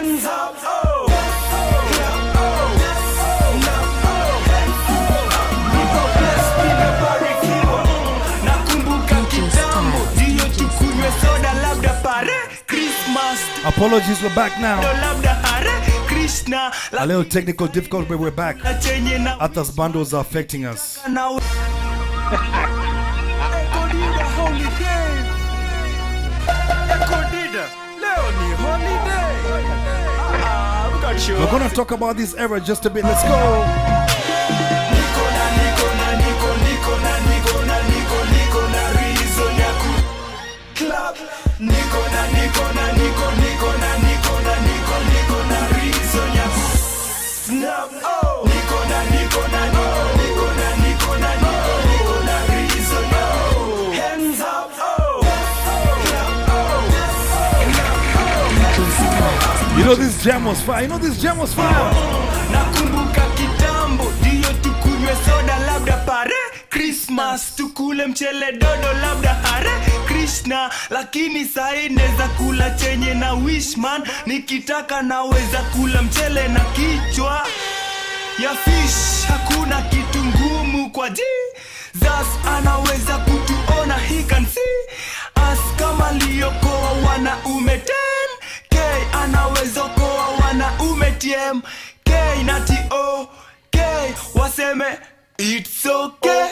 Hands up, oh. Apologies, we're back now. A little technical difficulty, but we're back. Athas bundles are affecting us. We're gonna talk about this era just a bit. Let's go. You know this jam was fire. You know this jam was fire. Nakumbuka kitambo dio tukunywe soda labda pare Christmas tukule mchele dodo labda hare Krishna lakini sahi neza kula chenye na wishman nikitaka naweza kula mchele na kichwa ya fish hakuna kitu ngumu kwa Jesus anaweza kutuona he can see us kama liokoa wanaume 10 K anaweza kuwa wanaume TM K na TO K waseme it's okay,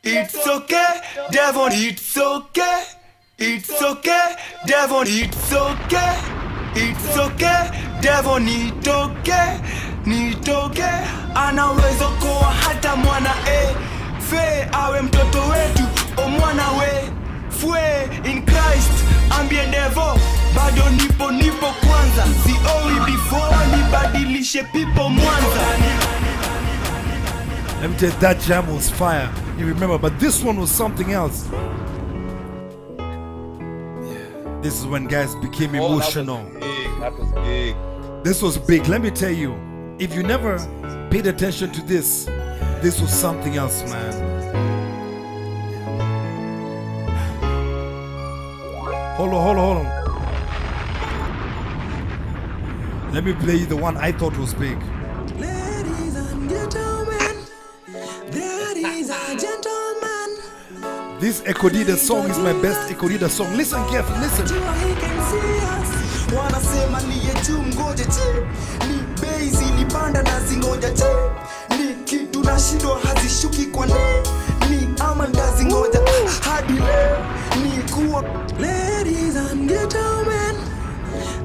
it's okay, Devon it's okay, it's okay, Devon it's okay, it's okay, Devon it's okay, it's okay. Anaweza kuwa hata mwana fe awe mtoto wetu o mwana we fue in Christ ambie Devon bado nipo kwanza sioi before nibadilishe people Mwanza. Let me tell you, that jam was fire. You remember, but this one was something else. This is when guys became emotional. That was big. This was big. Let me tell you, if you never paid attention to this, this was something else, man. Hold on. Let me play you the one I thought was big. Ladies and gentlemen, ladies and gentlemen, this Ekodida song is my best Ekodida song. Listen carefully, listen. Wanasema liye tu mgoje ni base ilipanda na zingoja ni kitu na shindo hazishuki kwa ni ama ndazi ngoja hadi leo ni kuwa. Ladies and gentlemen,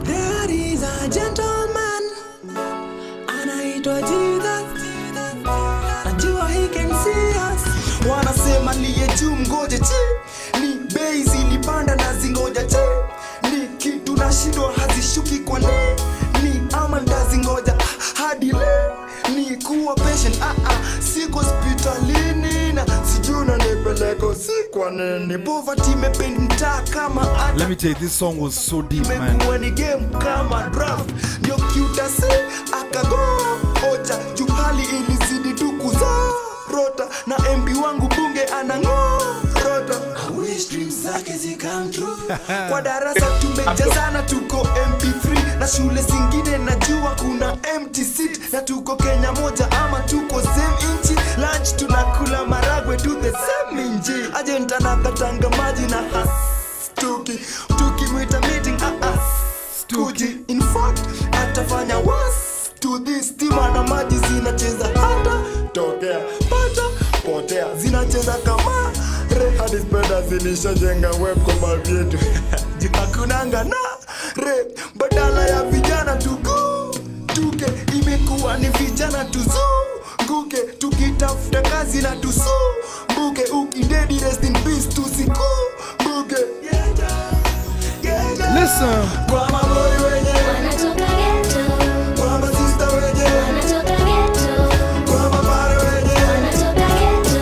ladies and gentlemen, anaitwa Jesus, najua he can see us. Wanasema liye tu mgoje ni base ilipanda na zingoja ni kitu na shindo hazishuki kwa ni ama ndazi ngoja hadi leo ni kuwa patient. Siko hospitalini na sijuna nipeleko sikwa nini poverty mepend mtaa kama Let me tell you, this song was so deep, man. When game kama draft ndio cute say akago oja juhali ilizidi tukuza rota na MB wangu bunge anango rota. I wish dreams zake zi come true. Kwa darasa tumejazana tuko MP3 na shule zingine najua kuna empty seat na tuko Kenya moja ama tuko same inchi lunch tunakula maragwe do the same inji agent anakatanga maji na tukimwita meeting stuji in fact atafanya was to this tima na maji zinacheza hata tokea pata potea zinacheza kama hadi spenda zilishajenga web kwa babi yetu hakunanga na badala ya vijana tuke imekuwa ni vijana tuzunguke tukitafuta kazi na tusumbuke ukidedi rest in peace tusikumbuke. Listen. Kwa maboi wenye Wanatoka ghetto, kwa masista wenye wanatoka ghetto, kwa mabare wenye wanatoka ghetto.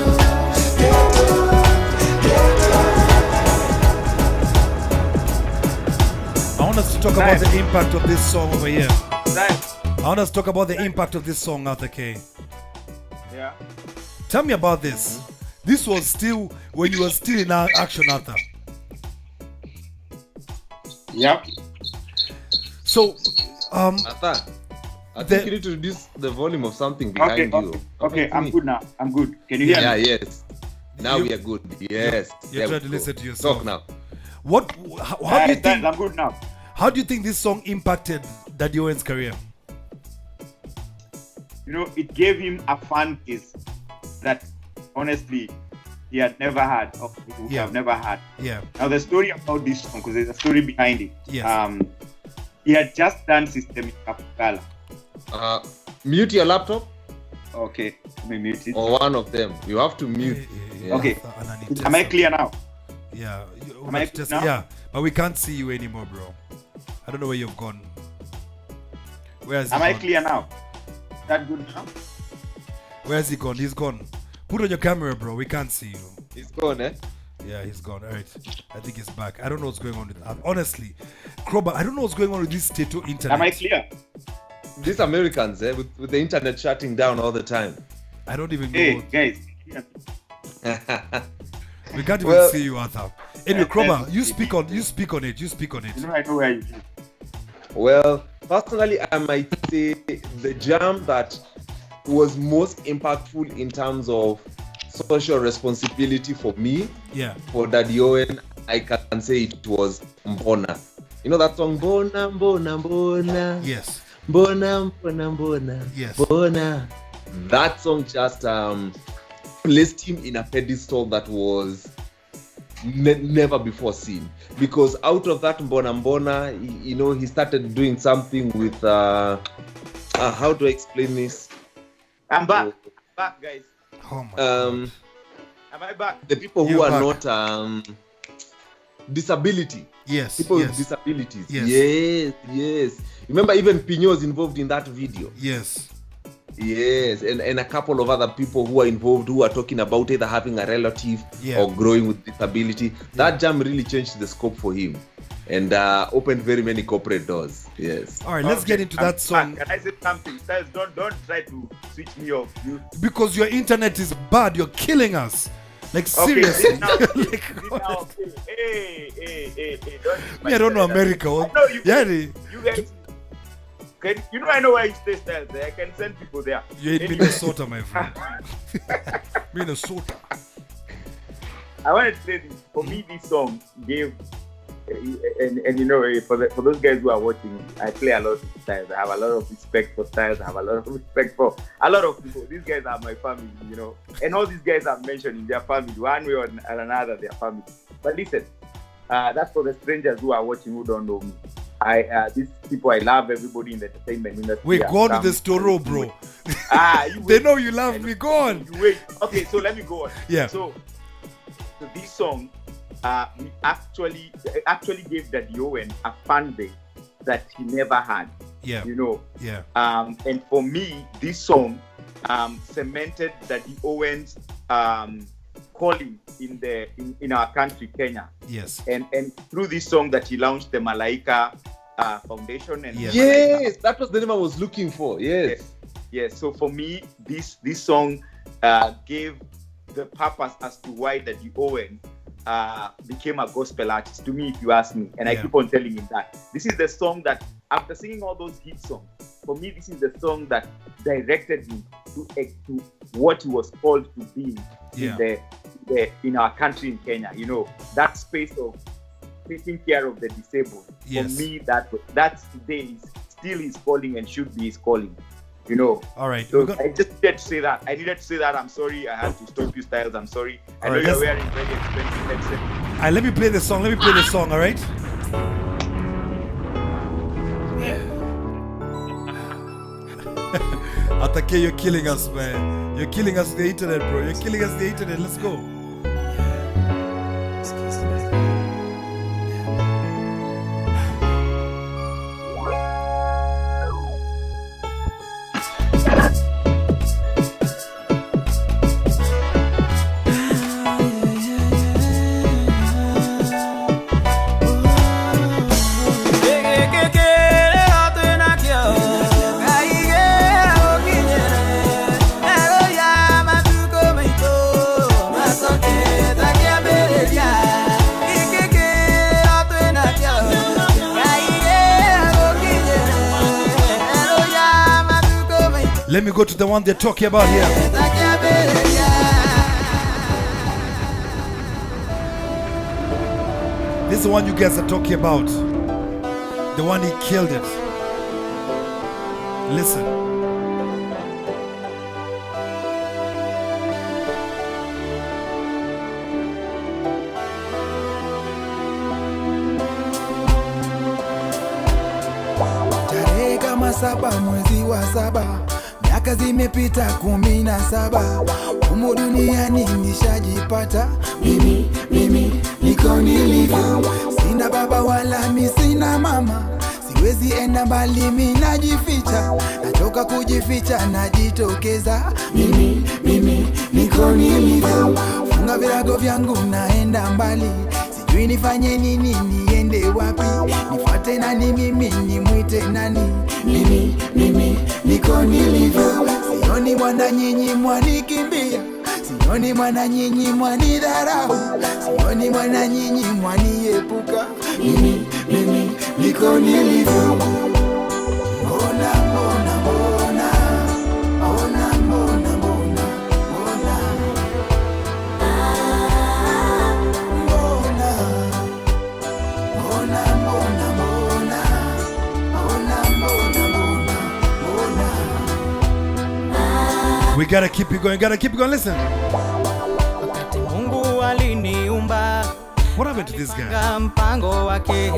I want us to talk about the impact of this song over here. Right. I want us to talk about the impact of this song, Arthur K. Yeah. Tell me about this. This was still when you were still in action, Arthur. Yep. So Arthur, I think you need to reduce the volume of something behind you. Okay, I'm good now. I'm good. Can you hear me? Yeah, yes. Now we are good. Yes. You're trying to listen to yourself. Talk now. How do you think? I'm good now. How do you think this song impacted Daddy Owen's career? You know, it gave him a fan base that honestly he had never had, or he would have never had. Yeah. Now the story about this song, because there's a story behind it. Yes. He had just done Systemic Capitala. Mute your laptop. Okay, let me mute it. Or one of them. You have to mute. Okay. Am I clear now? Yeah. Am I clear now? Yeah, but we can't see you anymore, bro. I don't know where you've gone. Where has he Am gone? I clear now? Is that good now? Where has he gone? He's gone. Put on your camera, bro. We can't see you. It's gone, eh? Yeah, he's gone. All right. I think he's back. I don't know what's going on with honestly, Krowbar, I don't know what's going on with this Tato internet. Am I clear? These Americans, with the internet shutting down all the time. I don't even know. Hey, guys. We can't even see you, Arthur. Anyway, Krowbar, you speak on it. You know, I know where you live. Well, personally, I might say the jam that was most impactful in terms of social responsibility for me, for Daddy Owen, I can say it was Mbona. You know that song, Mbona, Mbona, Mbona? Yes. Mbona, Mbona, Mbona. Yes. Mbona. That song just placed him in a pedestal that was never before seen. Because out of that Mbona, Mbona, you know, he started doing something with, how do I explain this? I'm back. Back, guys. Oh my God. Am I back? The people who are not disability. Yes. People with disabilities. Yes. Remember, even Pinho was involved in that video. Yes. Yes, and a couple of other people who are involved who are talking about either having a relative or growing with disability. That jam really changed the scope for him and opened very many corporate doors. Yes. All right, let's get into that song. Can I say something? Styles, don't try to switch me off. Because your internet is bad. You're killing us. Like, seriously. Okay, hey, I don't know America. I know you guys. You guys. You know I know where you stay, Styles. I can send people there. You're in Minnesota, my friend. Minnesota. I wanted to say this. For me, this song gave, and you know, for those guys who are watching, I play a lot of Styles. I have a lot of respect for Styles. I have a lot of respect for a lot of people. These guys are my family, you know. And all these guys are mentioned in their family, one way or another, their family. But listen, that's for the strangers who are watching who don't know me. These people, I love everybody in the entertainment industry. Wait, go on with the story, bro. They know you love me. Go on. You wait. Okay, so let me go on. Yeah. So this song actually gave Daddy Owen a fan base that he never had. Yeah. You know. Yeah. And for me, this song cemented Daddy Owen's calling in our country, Kenya. Yes. And through this song that he launched the Malaika Foundation. And yes, that was the name I was looking for. Yes. So for me, this song gave the purpose as to why Daddy Owen became a gospel artist, to me, if you ask me. And I keep on telling him that. This is the song that, after singing all those hit songs, for me, this is the song that directed him to what he was called to be in our country in Kenya. You know, that space of taking care of the disabled. Yes. For me, that's today is still his calling and should be his calling. You know. All right. So I just needed to say that. I'm sorry. I had to stop you, Styles. I'm sorry. I know you're wearing very expensive headset. All right, let me play the song. All right. Atake, you're killing us, man. You're killing us the internet, bro. You're killing us the internet. Let's go. That's Let me go to the one they're talking about here. This is the one you guys are talking about. The one he killed it. Listen. Tarehe kama 7 mwezi wa 7, miaka zimepita 17, humu duniani nishajipata. Mimi niko nilivyo, sina baba wala mi sina mama, siwezi enda mbali mi najificha, nachoka kujificha najitokeza. Mimi niko nilivyo, funga virago vyangu naenda mbali, sijui nifanye nini, niende wapi, nifuate nani, mimi nimwite nani. Mimi niko nilivyo, sioni mwana nyinyi mwanikimbia, sioni mwana nyinyi mwanidharau, sioni mwana nyinyi mwaniepuka. Mimi niko nilivyo. Mbona We gotta keep it going, listen. Mungu aliniumba, what happened to this guy? Mpango wake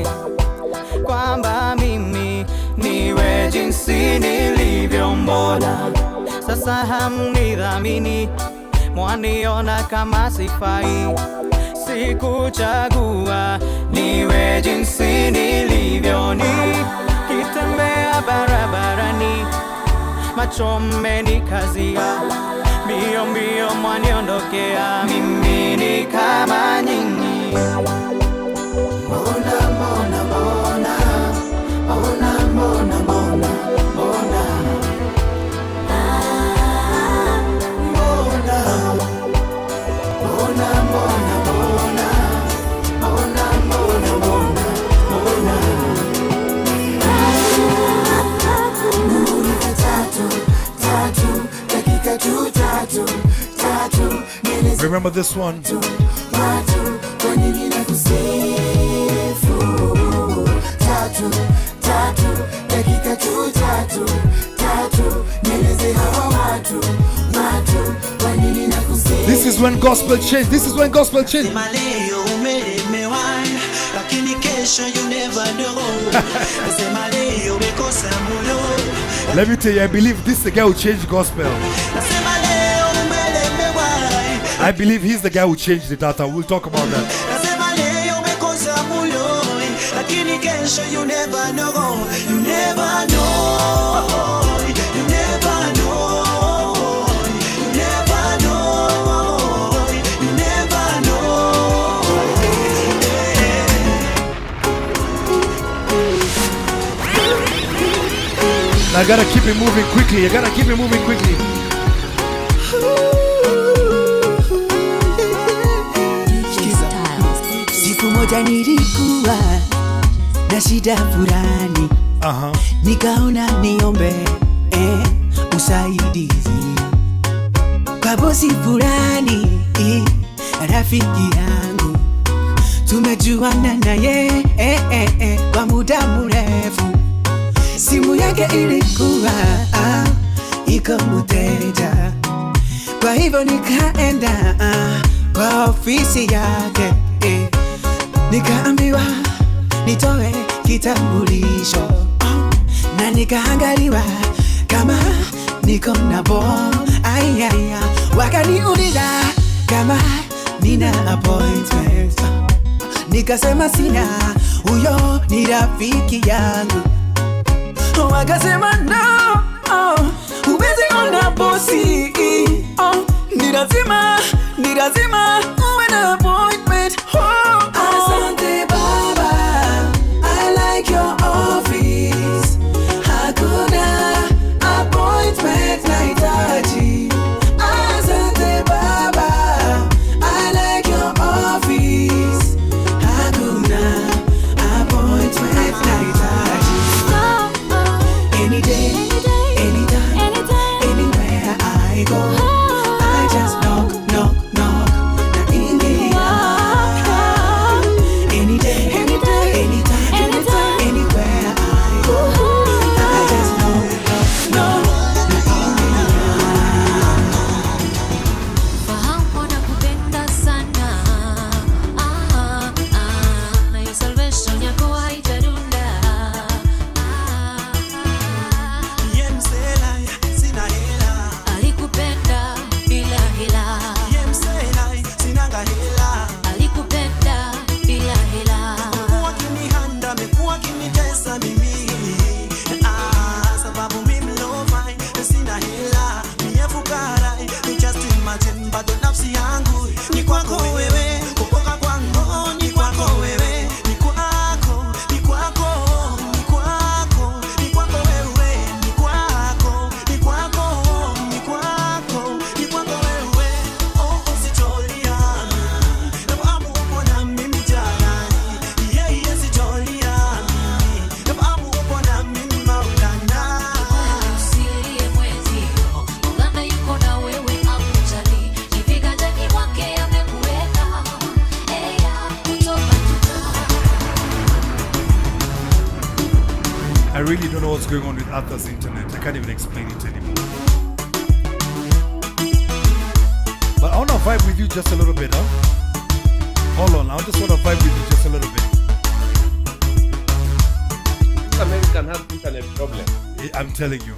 kwamba mimi niwe jinsi nilivyo, mbona sasa hamnidhamini, mwaniona kama sifai, sikuchagua niwe jinsi nilivyo, nikitembea barabarani macho mmenikazia, mbio mbio mwaniondokea, mimi ni kama nyinyi. Remember this one? This is when gospel changed. This is when gospel changed. Let me tell you, I believe this is the guy who changed gospel. I believe he's the guy who changed the data. We'll talk about that. You never know. You never know. You never know. You never know. You never know. I gotta keep it moving quickly. I gotta keep it moving quickly. Siku moja nilikuwa na shida fulani, nikaona niombe usaidizi kwa bosi fulani, rafiki yangu, tumejuana naye kwa muda mrefu. Simu yake ilikuwa iko mteja, kwa hivyo nikaenda kwa ofisi yake, nikaambiwa nitoe kitambulisho, na nikaangaliwa kama niko na bom. Ayaya, wakaniuliza kama nina appointment, nikasema sina, huyo ni rafiki yangu. Wakasema no, huwezi ona bosi, ni lazima uwe na appointment. Asante baba, I like your office, hakuna appointment nahitaji. Asante baba, I like your office, hakuna appointment nahitaji. Any day, anytime, know what's going on with Arthur's internet. I can't even explain it anymore. But I want to vibe with you just a little bit, huh? Hold on, I just want to vibe with you just a little bit. This American has internet problem. I'm telling you.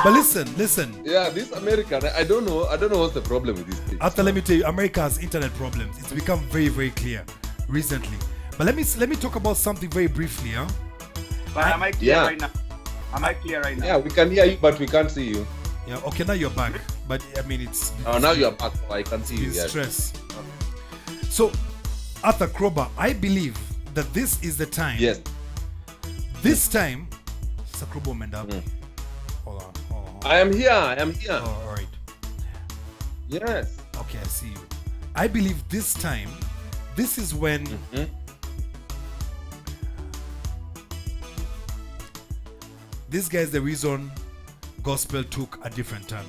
But listen. Yeah, this American, I don't know what's the problem with this thing. Arthur, let me tell you, America has internet problems. It's become very, very clear recently. But let me talk about something very briefly, huh? But am I clear right now? Am I clear right now? Yeah, we can hear you, but we can't see you. Yeah, okay, now you're back. But I mean, it's now you're back. Oh, I can see you. It's stress. So, Arthur Krowbar, I believe that this is the time. Yes. This time, Sakrobo Mendabi. Hold on. I am here. Oh, all right. Yes. Okay, I see you. I believe this time, this is when this guy is the reason gospel took a different turn.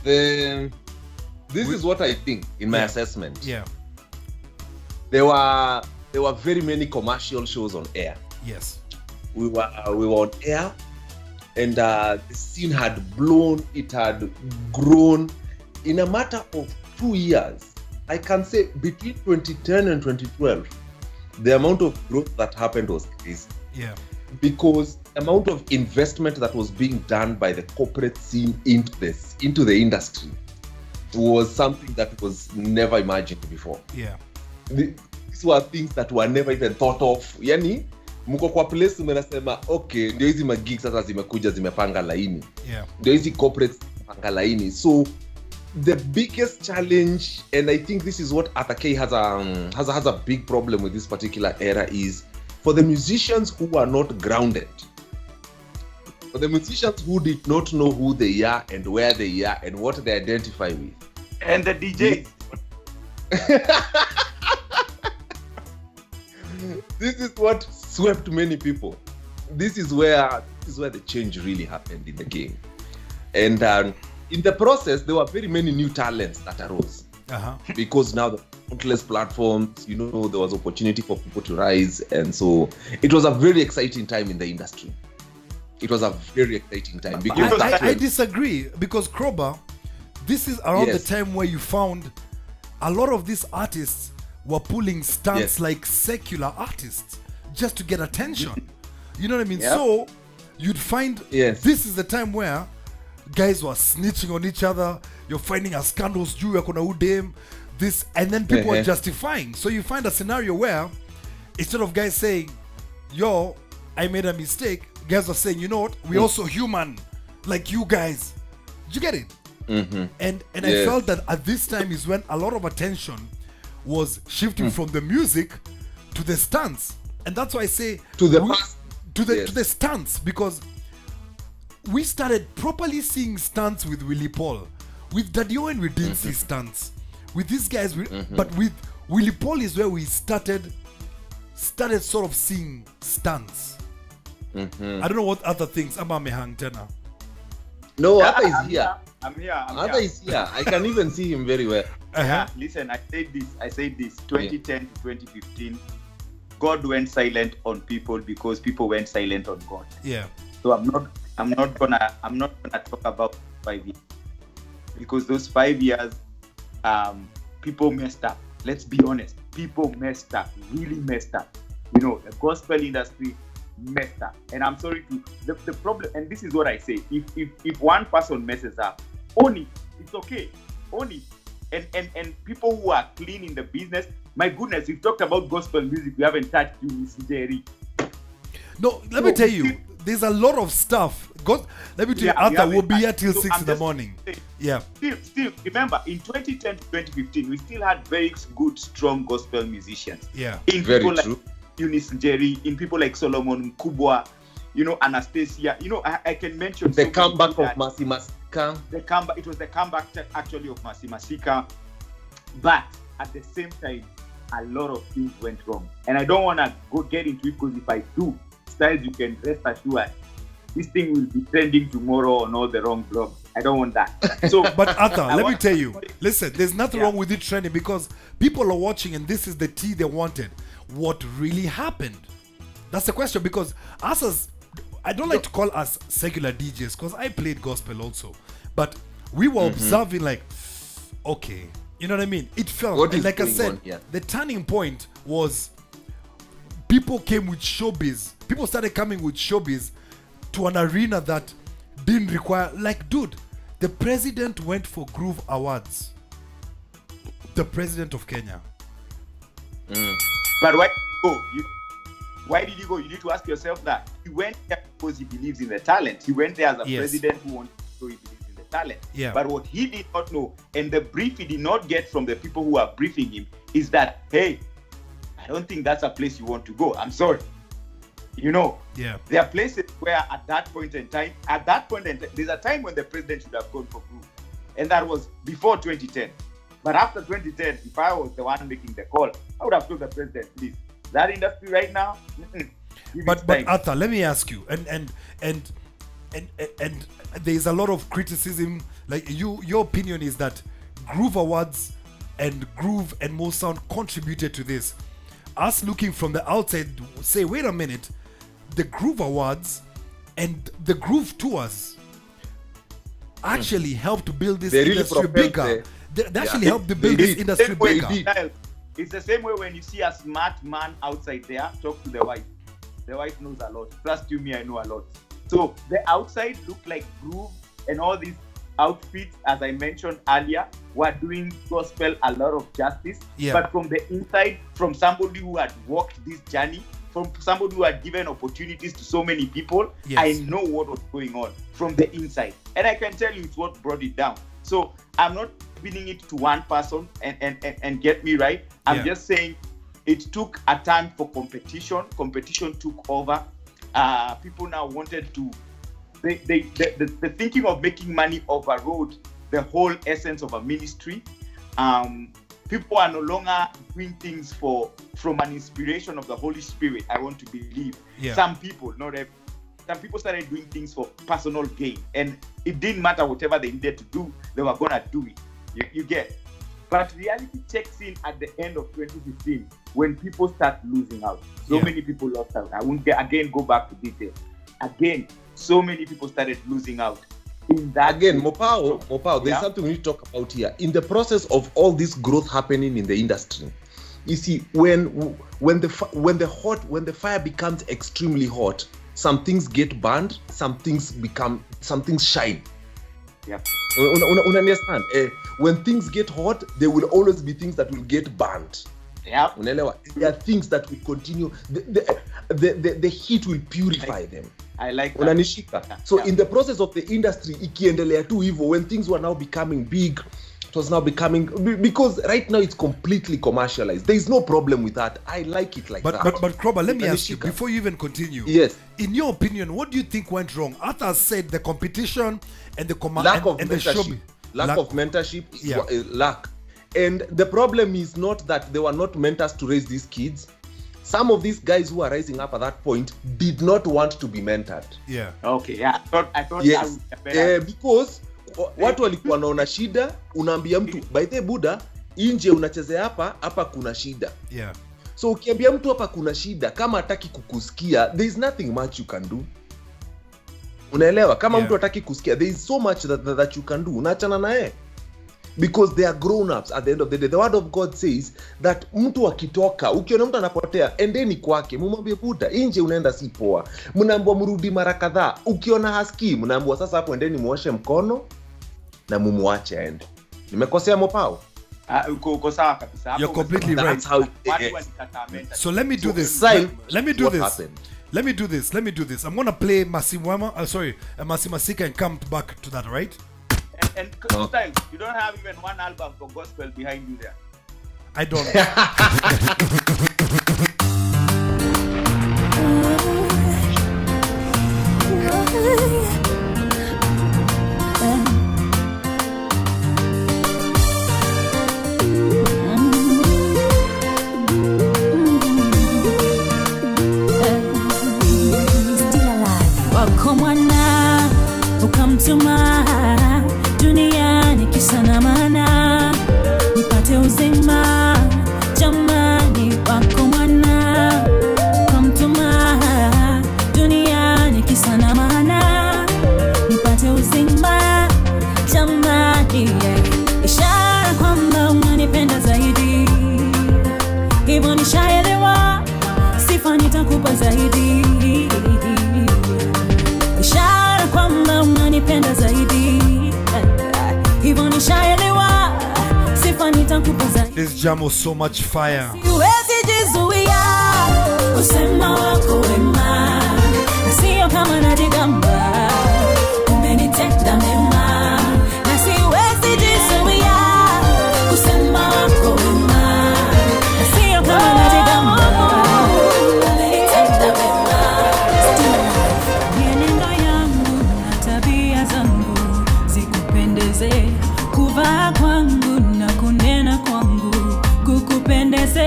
This is what I think in my assessment. Yeah. There were very many commercial shows on air. Yes. We were on air, and the scene had blown. It had grown in a matter of 2 years. I can say between 2010 and 2012, the amount of growth that happened was crazy. Yeah. Because the amount of investment that was being done by the corporate scene into the industry was something that was never imagined before. Yeah. These were things that were never even thought of. Yani, mko kwa place mnasema okay, ndio hizi magigs sasa zimekuja zimepanga laini. Yeah. Ndio hizi corporates panga laini. So the biggest challenge, and I think this is what Arthur K has a big problem with this particular era, is for the musicians who are not grounded, for the musicians who did not know who they are and where they are and what they identify with, and the DJs. This is what swept many people. This is where the change really happened in the game, and in the process, there were very many new talents that arose. Because now the countless platforms, there was opportunity for people to rise, and so it was a very exciting time in the industry. It was a very exciting time. Because I disagree, because Krowbar, this is around the time where you found a lot of these artists were pulling stunts like secular artists just to get attention. You know what I mean? Yep. So you'd find this is the time where guys were snitching on each other. You're finding a scandals juu ya kuna udem, this, and then people are justifying. So you find a scenario where instead of guys saying, yo, I made a mistake, guys are saying, you know what, we're also human like you guys. Did you get it? And I felt that at this time is when a lot of attention was shifting from the music to the stunts. And that's why I say to the stunts, because we started properly seeing stunts with Willie Paul. With Daddy Owen, we didn't see stunts. With these guys, but with Willie Paul is where we started sort of seeing stunts. I don't know what other things. Ama mehang tena. No, Arthur is here. I'm here. Arthur is here. I can even see him very well. Listen, I said this. 2010 to 2015, God went silent on people because people went silent on God. Yeah. So I'm not gonna talk about 5 years, because those 5 years, people messed up. Let's be honest. People messed up, really messed up. The gospel industry messed up. And I'm sorry to the problem, and this is what I say. If one person messes up, own it. It's okay. Own it. And people who are clean in the business, my goodness, we've talked about gospel music, we haven't touched Jerry. No, let me tell you, there's a lot of stuff. Let me tell you, Arthur will be here till 6 in the morning. Still, remember, in 2010 to 2015, we still had very good, strong gospel musicians. Yeah. In very people true. Like Eunice Jerry, in people like Solomon Kubwa, Anastasia. I can mention the comeback of Mercy Masika. It was the comeback actually of Mercy Masika. But at the same time, a lot of things went wrong. And I don't want to get into it, because if I do, Styles, you can rest assured, this thing will be trending tomorrow on all the wrong blogs. I don't want that. So, but Arthur, let me tell you, listen, there's nothing wrong with it trending, because people are watching, and this is the tea they wanted. What really happened That's the question, because us as, I don't like to call us secular DJs, because I played gospel also, but we were observing like, okay, you know what I mean? It felt, and like I said, the turning point was people came with showbiz. People started coming with showbiz to an arena that didn't require, like, dude, the president went for Groove Awards. The president of Kenya. But why go? Why did you go? You need to ask yourself that. He went there because he believes in the talent. He went there as a president who wanted to show he believes in the talent. Yeah. But what he did not know, and the brief he did not get from the people who are briefing him, is that, hey, I don't think that's a place you want to go. I'm sorry. You know, there are places where at that point in time, there's a time when the president should have gone for Groove. And that was before 2010. But after 2010, if I was the one making the call, I would have told the president, please, that industry right now, but Arthur, let me ask you, and there's a lot of criticism. Like your opinion is that Groove Awards and Groove and Mo Sound contributed to this. Us looking from the outside say, wait a minute, the Groove Awards and the Groove Tours actually helped to build this industry bigger. They actually helped to build this industry bigger. It's the same way when you see a smart man outside there, talk to the wife. The wife knows a lot. Trust you, me, I know a lot. So the outside looked like Groove, and all these outfits, as I mentioned earlier, were doing gospel a lot of justice. Yeah. But from the inside, from somebody who had walked this journey, from somebody who had given opportunities to so many people, I know what was going on from the inside. And I can tell you it's what brought it down. So I'm not pinning it to one person and get me right. I'm just saying it took a time for competition. Competition took over. People now wanted to, the thinking of making money overrode the whole essence of a ministry. People are no longer doing things from an inspiration of the Holy Spirit, I want to believe. Some people, not every, some people started doing things for personal gain, and it didn't matter whatever they needed to do, they were gonna do it. You get. But reality checks in at the end of 2015 when people start losing out. So many people lost out. I won't go back to details. Again, so many people started losing out. In that again, Mopao, there's something we need to talk about here. In the process of all this growth happening in the industry, you see, when the fire becomes extremely hot, some things get burned, some things shine. Yeah. Understand? When things get hot, there will always be things that will get burned. Yeah. There are things that will continue. The heat will purify them. I like that. So in the process of the industry, ikiendelea tu hivyo, when things were now becoming big, it was now becoming, because right now it's completely commercialized. There is no problem with that. I like it like that. But Krowbar, let me ask you, before you even continue. Yes. In your opinion, what do you think went wrong? Arthur said the competition and the lack of mentorship, lack. And the problem is not that there were not mentors to raise these kids. Some of these guys who are rising up at that point did not want to be mentored. Yeah. Okay, yeah. I thought yes. that Because watu walikuwa naona shida, unaambia mtu, by the Buddha, nje unachezea hapa kuna shida. Yeah. So ukiambia mtu hapa kuna shida, kama hataki kukusikia, there is nothing much you can do. Unaelewa? Kama mtu hataki kusikia, there is so much that you can do. Unaachana naye. Because they are grown-ups at the end of the day. The word of God says that mtu akitoka, ukiona mtu anapotea, endeni kwake, mumwambie Buddha, nje unaenda si poa. Mnaambiwa mrudi mara kadhaa. Ukiona hasikii, mnaambiwa sasa hapo endeni muoshe mkono na mumuache aende. Nimekosea Mopao? Uko sawa kabisa. You're completely right. That's how So let me do this. Let me do this. I'm going to play Masimasika and come back to that, right? And style, you don't have even one album for gospel behind you there. I don't. Duniani kisa na maana, nipate uzima, jamani wako mwana, kwa mtuma kwamba unanipenda zaidi. Hivyo nishaelewa, sifa nitakupa zaidi. This jam was so much fire. Siwezi jizuia kusema wako wema, sio kama najigamba, umenitenda mema. Na siwezi jizuia kusema wako wema, sio kama najigamba, umenitenda mema. Mienendo yangu na tabia zangu zikupendeze, kuvaa kwangu na kunena kwangu kukupendeze.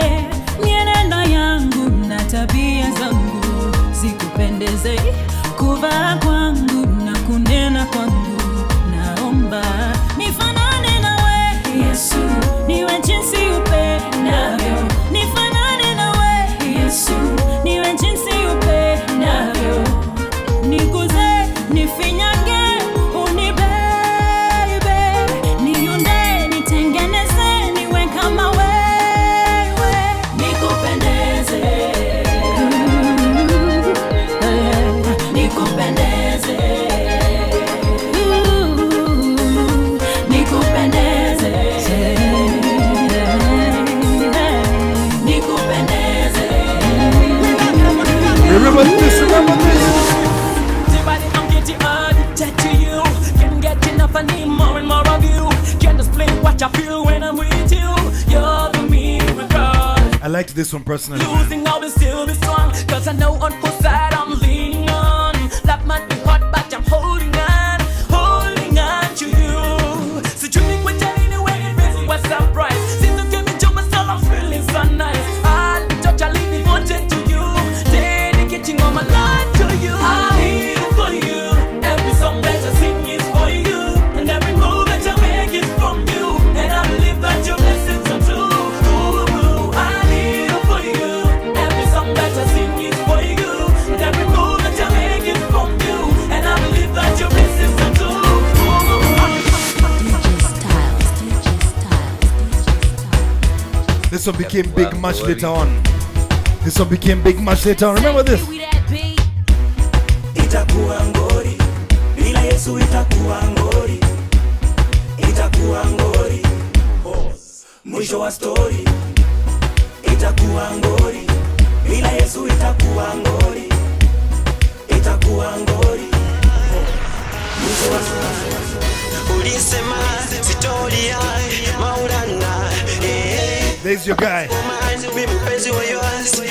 Mienendo yangu na tabia zangu zikupendeze, kuvaa kwangu na kunena kwangu. Naomba nifanane nawe Yesu, niwe jinsi upendavyo. Nifanane nawe Yesu, niwe jinsi upendavyo. Niguze, nifinyage, unibebe, niunde, nitengeneze, niwe kama wewe. Nikupendeze, nikupendeze, nikupendeze, nikupendeze. Remember this, remember this. Everybody, I'm getting addicted to you. Can't get enough, I need more and more of you. Can't explain what I feel when I'm with you. You're the miracle. I liked this one personally. Losing, I will still be strong. Cause I know on both sides I'm leaning on. Love might be hot, but I'm holding on to you. So dreaming with you anyway, it really was surprise. Since you gave me joy, my soul, I'm feeling so nice. I'll be totally devoted to you, dedicating all my life to you. I live for you. Every song that I sing is for you, and every move that I make is from you. And I believe that your blessings are true. Ooh, I live for you. Every song that I sing is for you, and every move that I make is from you. And I believe that your blessings are true. This one became big much later on. This one became big much later on. Remember this? Itakuwa ngori, bila Yesu itakuwa ngori. Itakuwa ngori, mwisho wa story. Itakuwa ngori, bila Yesu itakuwa ngori. Itakuwa ngori, mwisho wa story. Ulisema story ya Maulana. There's your guy. Mimi mpenzi wa yours.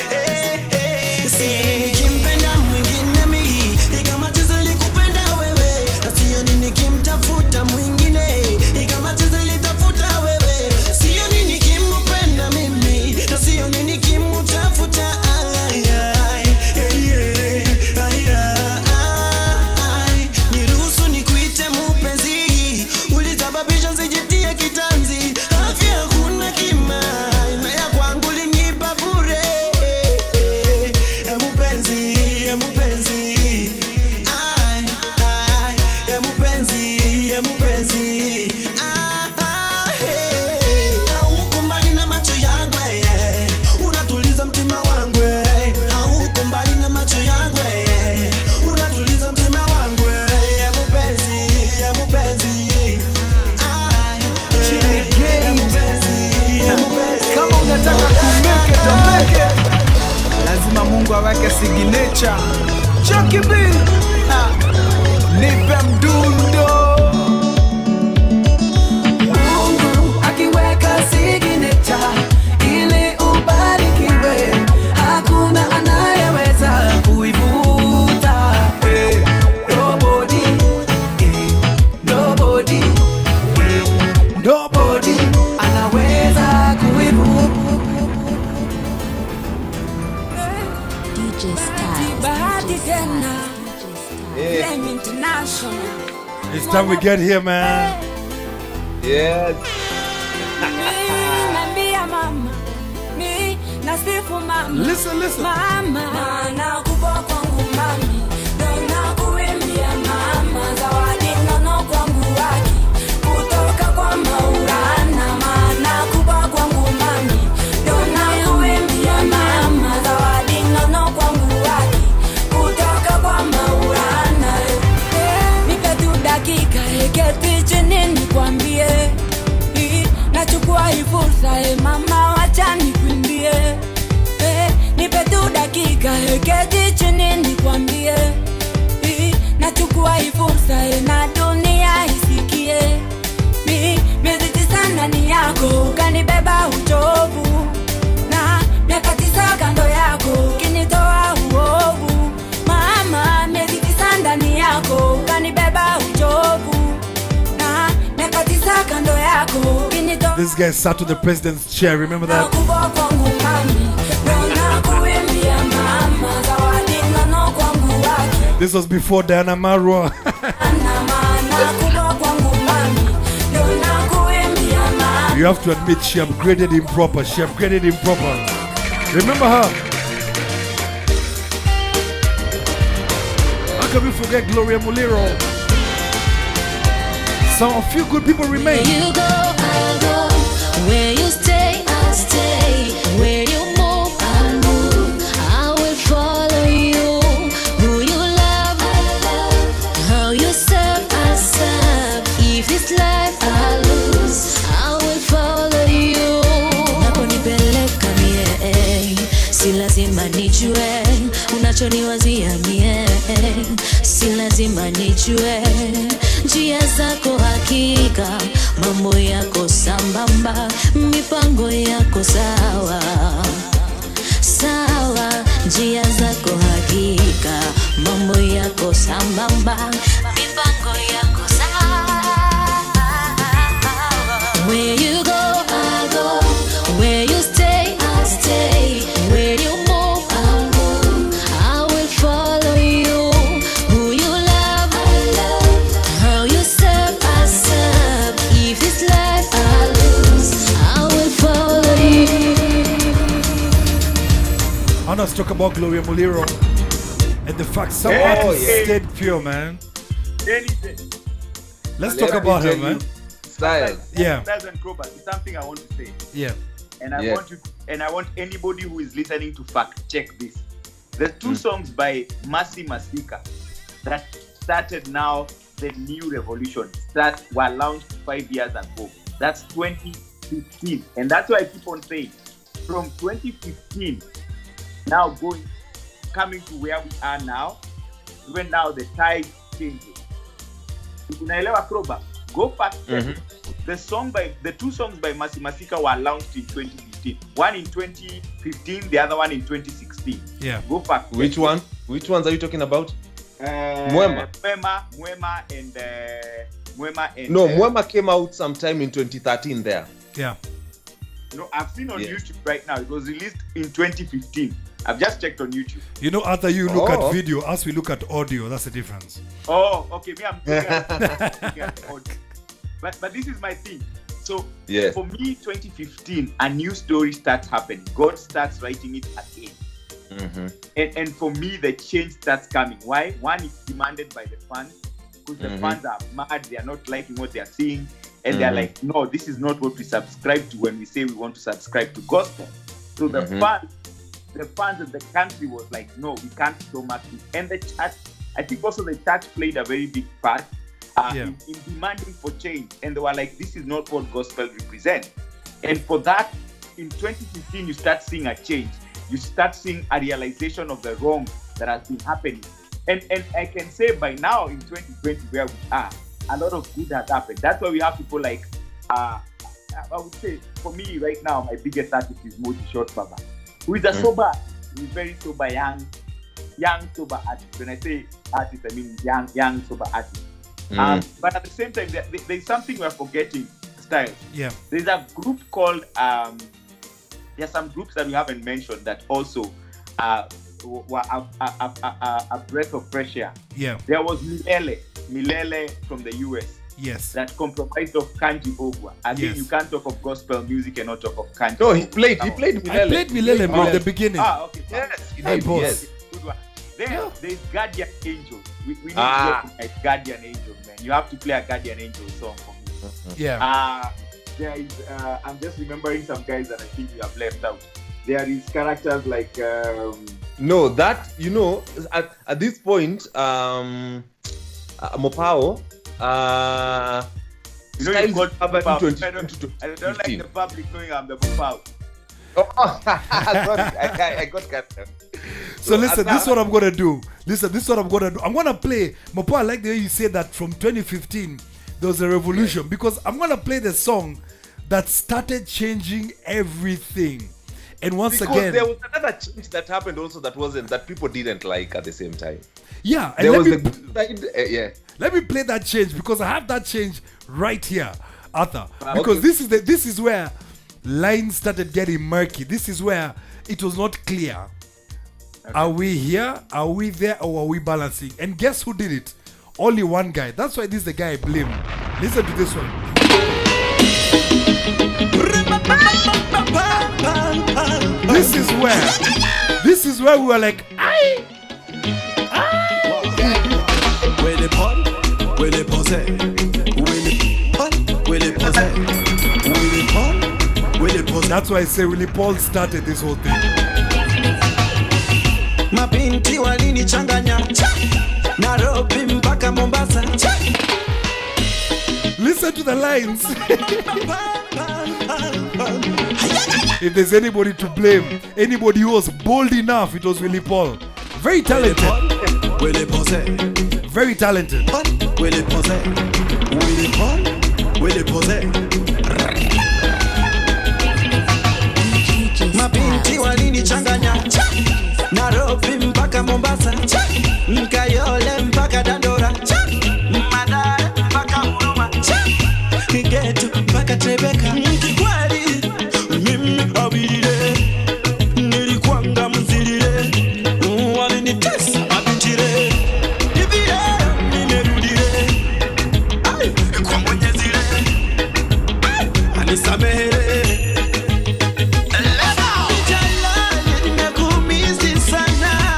Nikimpenda mwingine mimi, kama jinsi nilikupenda wewe. Na sio nini nikimtafuta mwingine, kama jinsi nilitafuta wewe. Sio nini nikimpenda mimi, na sio nini nikimtafuta. Niruhusu nikuite mpenzi, ulisababisha nisijitie kitanzi. Afya hakuna kima, na ya kwangu ulinipa bure. Haukumbali na macho yangu, unatuliza mtima wangu. Haukumbali na macho yangu, unatuliza mtima wangu. Kama unataka kumeke tameke, lazima Mungu aweke signature. Chucky B, nipe mdundo. Mungu akiweka signature ili ubarikiwe, hakuna anayeweza kuivuta. Nobody, nobody anaweza kuivuta. It's time we get here, man. Yes. Listen, listen. dakika keti chini nikwambie, nachukua hii fursa mama, wacha nikuimbie. Nipe tu dakika keti chini nikwambie, nachukua hii fursa na dunia isikie. Miezi 9 ndani yako ukanibeba uchovu, na miaka 9 kando yako ukinitoa uovu. Mama, miezi 9 ndani yako ukanibeba uchovu, na miaka 9 kando yako ukinitoa. This guy sat to the president's chair, remember that? This was before Diana Marwa. You have to admit, she upgraded him proper. She upgraded him proper. Remember her? How can we forget Gloria Muliro? Some a few good people remain. Where you go, I go. Where you stay, I stay. Where you move, I move. I will follow you. Who you love, I love. How you serve, I serve. If this life I lose, I will follow you. Naponipeleka mie, si lazima nijue unachoniwazia mie, si lazima nijue njia zako, hakika mambo yako sambamba, mipango yako sawa sawa, njia zako hakika mambo yako sambamba, mipango yako sawa. Where you go, I go. Where you stay, I stay. Where you move, I move. I will follow you. Who you love, I love. How you serve, I serve. If this life I lose, I will follow you. I want to talk about Gloria Muliro and the fact some artists stayed pure, man. Let's talk about her, man. Style. Yeah. Styles and Krowbar is something I want to say. Yeah. And I want you, and I want anybody who is listening to fact check this. There's 2 songs by Mercy Masika that started now the new revolution that were launched 5 years ago. That's 2015. And that's why I keep on saying, from 2015, now coming to where we are now, even now the tide changes. Unaelewa Krowbar? Go back. The 2 songs by Mercy Masika were launched in 2015. One in 2015, the other one in 2016. Yeah. Go back. Which one? Which ones are you talking about? Mwema. Mwema and No, Mwema came out sometime in 2013 there. Yeah. No, I've seen on YouTube right now. It was released in 2015. I've just checked on YouTube. You know, after you look at video, as we look at audio, that's the difference. Oh, okay. Me, I'm looking at audio. But this is my thing. So for me, 2015, a new story starts happening. God starts writing it again. And for me, the change starts coming. Why? One, it's demanded by the fans, because the fans are mad. They are not liking what they are seeing. And they're like, no, this is not what we subscribe to when we say we want to subscribe to gospel. So the fans of the country was like, no, we can't stomach this. And the church, I think also the church played a very big part in demanding for change. And they were like, this is not what gospel represents. And for that, in 2015, you start seeing a change. You start seeing a realization of the wrong that has been happening. And I can say by now in 2020 where we are, a lot of good has happened. That's why we have people like, I would say, for me right now, my biggest artist is Moti Short Baba, who is a sober, he's very sober, young sober artist. When I say artist, I mean young sober artist. But at the same time, there's something we're forgetting, Styles. Yeah. There's a group called, there's some groups that we haven't mentioned that also were a breath of fresh air. Yeah. There was Milele from the US. Yes. That comprised of Kanji Ogwa. Again, you can't talk of gospel music and not talk of Kanji. No, he played Milele. I played Milele from the beginning. Okay. Yes. Yes. Good one. There's Guardian Angels. We need to like Guardian Angels, man. You have to play a Guardian Angel song for me. Yeah. There is, I'm just remembering some guys that I think we have left out. There is characters like... No, that, at this point, Mopao You know you got Urban pop. 22 I to don't like 15. the public knowing I'm the pop. Oh, sorry, I got cut. So listen, this is what I'm gonna do. I'm gonna play. Mopo, I like the way you say that from 2015 there was a revolution, because I'm gonna play the song that started changing everything. And once Because again, there was another change that happened also that people didn't like at the same time. yeah, and There was let the me, good side, yeah. let me play that change, because I have that change right here, Arthur. Because this is where lines started getting murky. This is where it was not clear. Okay. Are we here? Are we there? Or are we balancing? And guess who did it? Only one guy. That's why this is the guy I blame. Listen to this one. This is where we were like, aye. Where they put, where they pose, where they pose, where they pose. That's why I say Willie Paul started this whole thing. Mabinti walinichanganya Nairobi mpaka Mombasa. Listen to the lines. If there's anybody to blame, anybody who was bold enough, it was Willie Paul. Very talented. Very talented. Mabinti walinichanganya Nairobi mpaka Mombasa, Mkayole mpaka Dandora, Madara mpaka Huruma, Kigetu mpaka Tebeka. Kikweli mimi awilile, nilikuanga mzilile, walinitesa mabintile, hivi leo nimerudile, kwa Mwenyezile, anisamehe.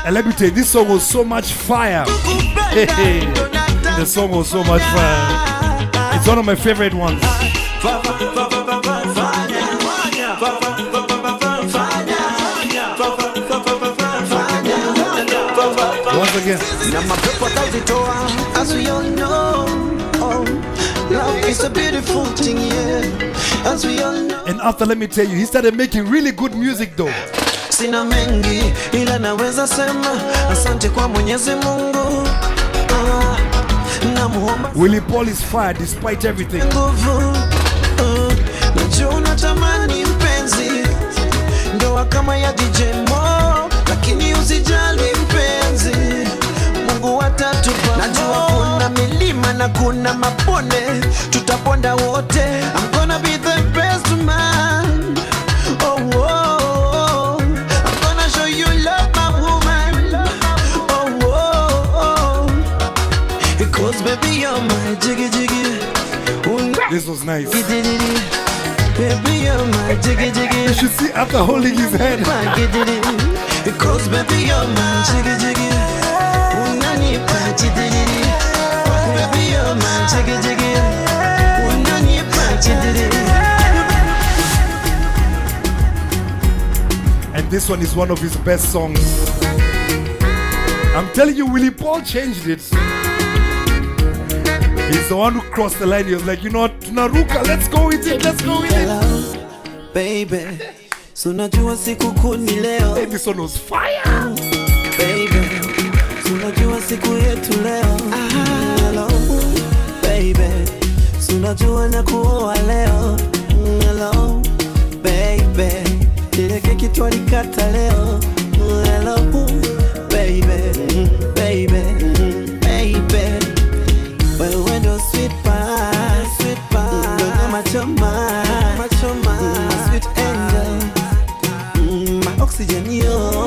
And let me tell you, this song was so much fire. The song was so much fire. It's one of my favorite ones. Once again. As we all know, love is a beautiful thing, yeah. As we all know. And after, let me tell you, he started making really good music though. Sina mengi ila naweza sema asante kwa Mwenyezi Mungu. Namuomba Willie Paul is fire despite everything. Nguvu. Najua unatamani mpenzi ndoa kama ya DJ Mo, lakini usijali mpenzi, Mungu atatupa. Najua kuna milima na kuna mabonde, tutaponda wote. I'm gonna be the best man. Baby, you're my jiggy jiggy. This was nice. Baby, you're my jiggy jiggy. You should see after holding his head. Because baby, you're my jiggy jiggy. Baby, you're my jiggy jiggy. And this one is one of his best songs. I'm telling you, Willie Paul changed it. He's the one who crossed the line. He was like, you know what, tunaruka, let's go with it, let's go with it. Baby, so najua siku kuni leo. Hey, this one was fire. Baby, so najua siku yetu leo. Hello, baby, so najua na kuoa leo. Hello, baby, ile keki twalikata leo. Hello, baby, baby, baby. Well, when you're sweet pie, my sweet angel, my oxygen, yo.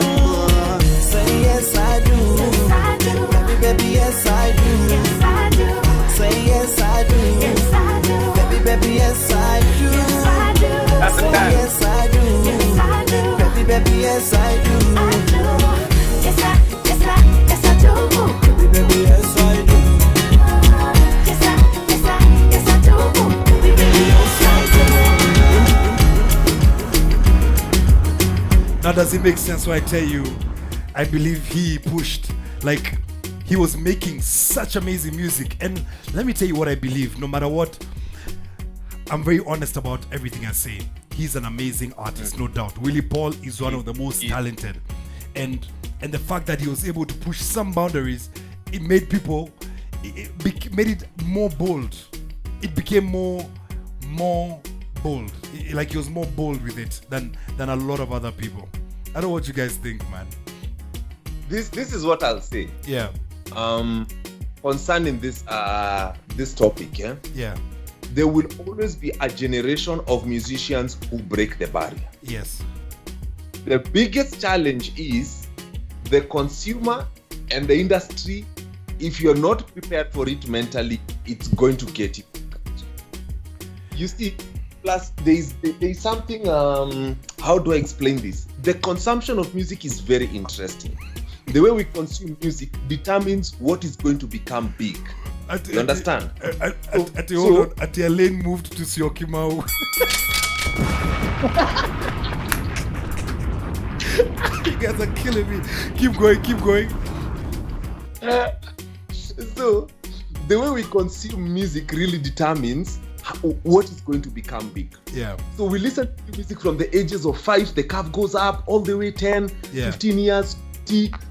Say yes I do, baby, yes I do. Say yes I do, baby, yes I do. Say yes I do, baby, yes I do. Yes I do, baby, yes I do. Now does it make sense when I tell you, I believe he pushed, like, he was making such amazing music. And let me tell you what I believe. No matter what, I'm very honest about everything I say. He's an amazing artist, no doubt. Willie Paul is one of the most talented. And the fact that he was able to push some boundaries, it made people, made it more bold. It became more bold. Like he was more bold with it than a lot of other people. I don't know what you guys think, man. This is what I'll say. Yeah. Concerning this topic, yeah. There will always be a generation of musicians who break the barrier. Yes. The biggest challenge is the consumer and the industry. If you're not prepared for it mentally, it's going to get you. You see, plus there's something, how do I explain this? The consumption of music is very interesting. The way we consume music determines what is going to become big. You understand? At your lane moved to Siokimau. You guys are killing me. Keep going. So, the way we consume music really determines what is going to become big. Yeah. So we listen to music from the ages of 5, the curve goes up all the way 10, 15 years,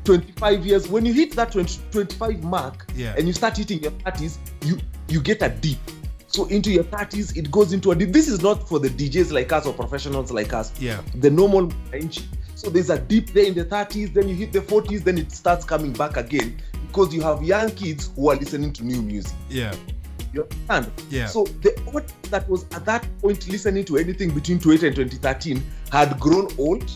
25 years. When you hit that 25 mark and you start hitting your 30s, you get a dip. So into your 30s, it goes into a dip. This is not for the DJs like us or professionals like us. Yeah. The normal range. So there's a dip there in the 30s, then you hit the 40s, then it starts coming back again because you have young kids who are listening to new music. Yeah. You understand? Yeah. So the audience that was at that point listening to anything between 2008 and 2013 had grown old.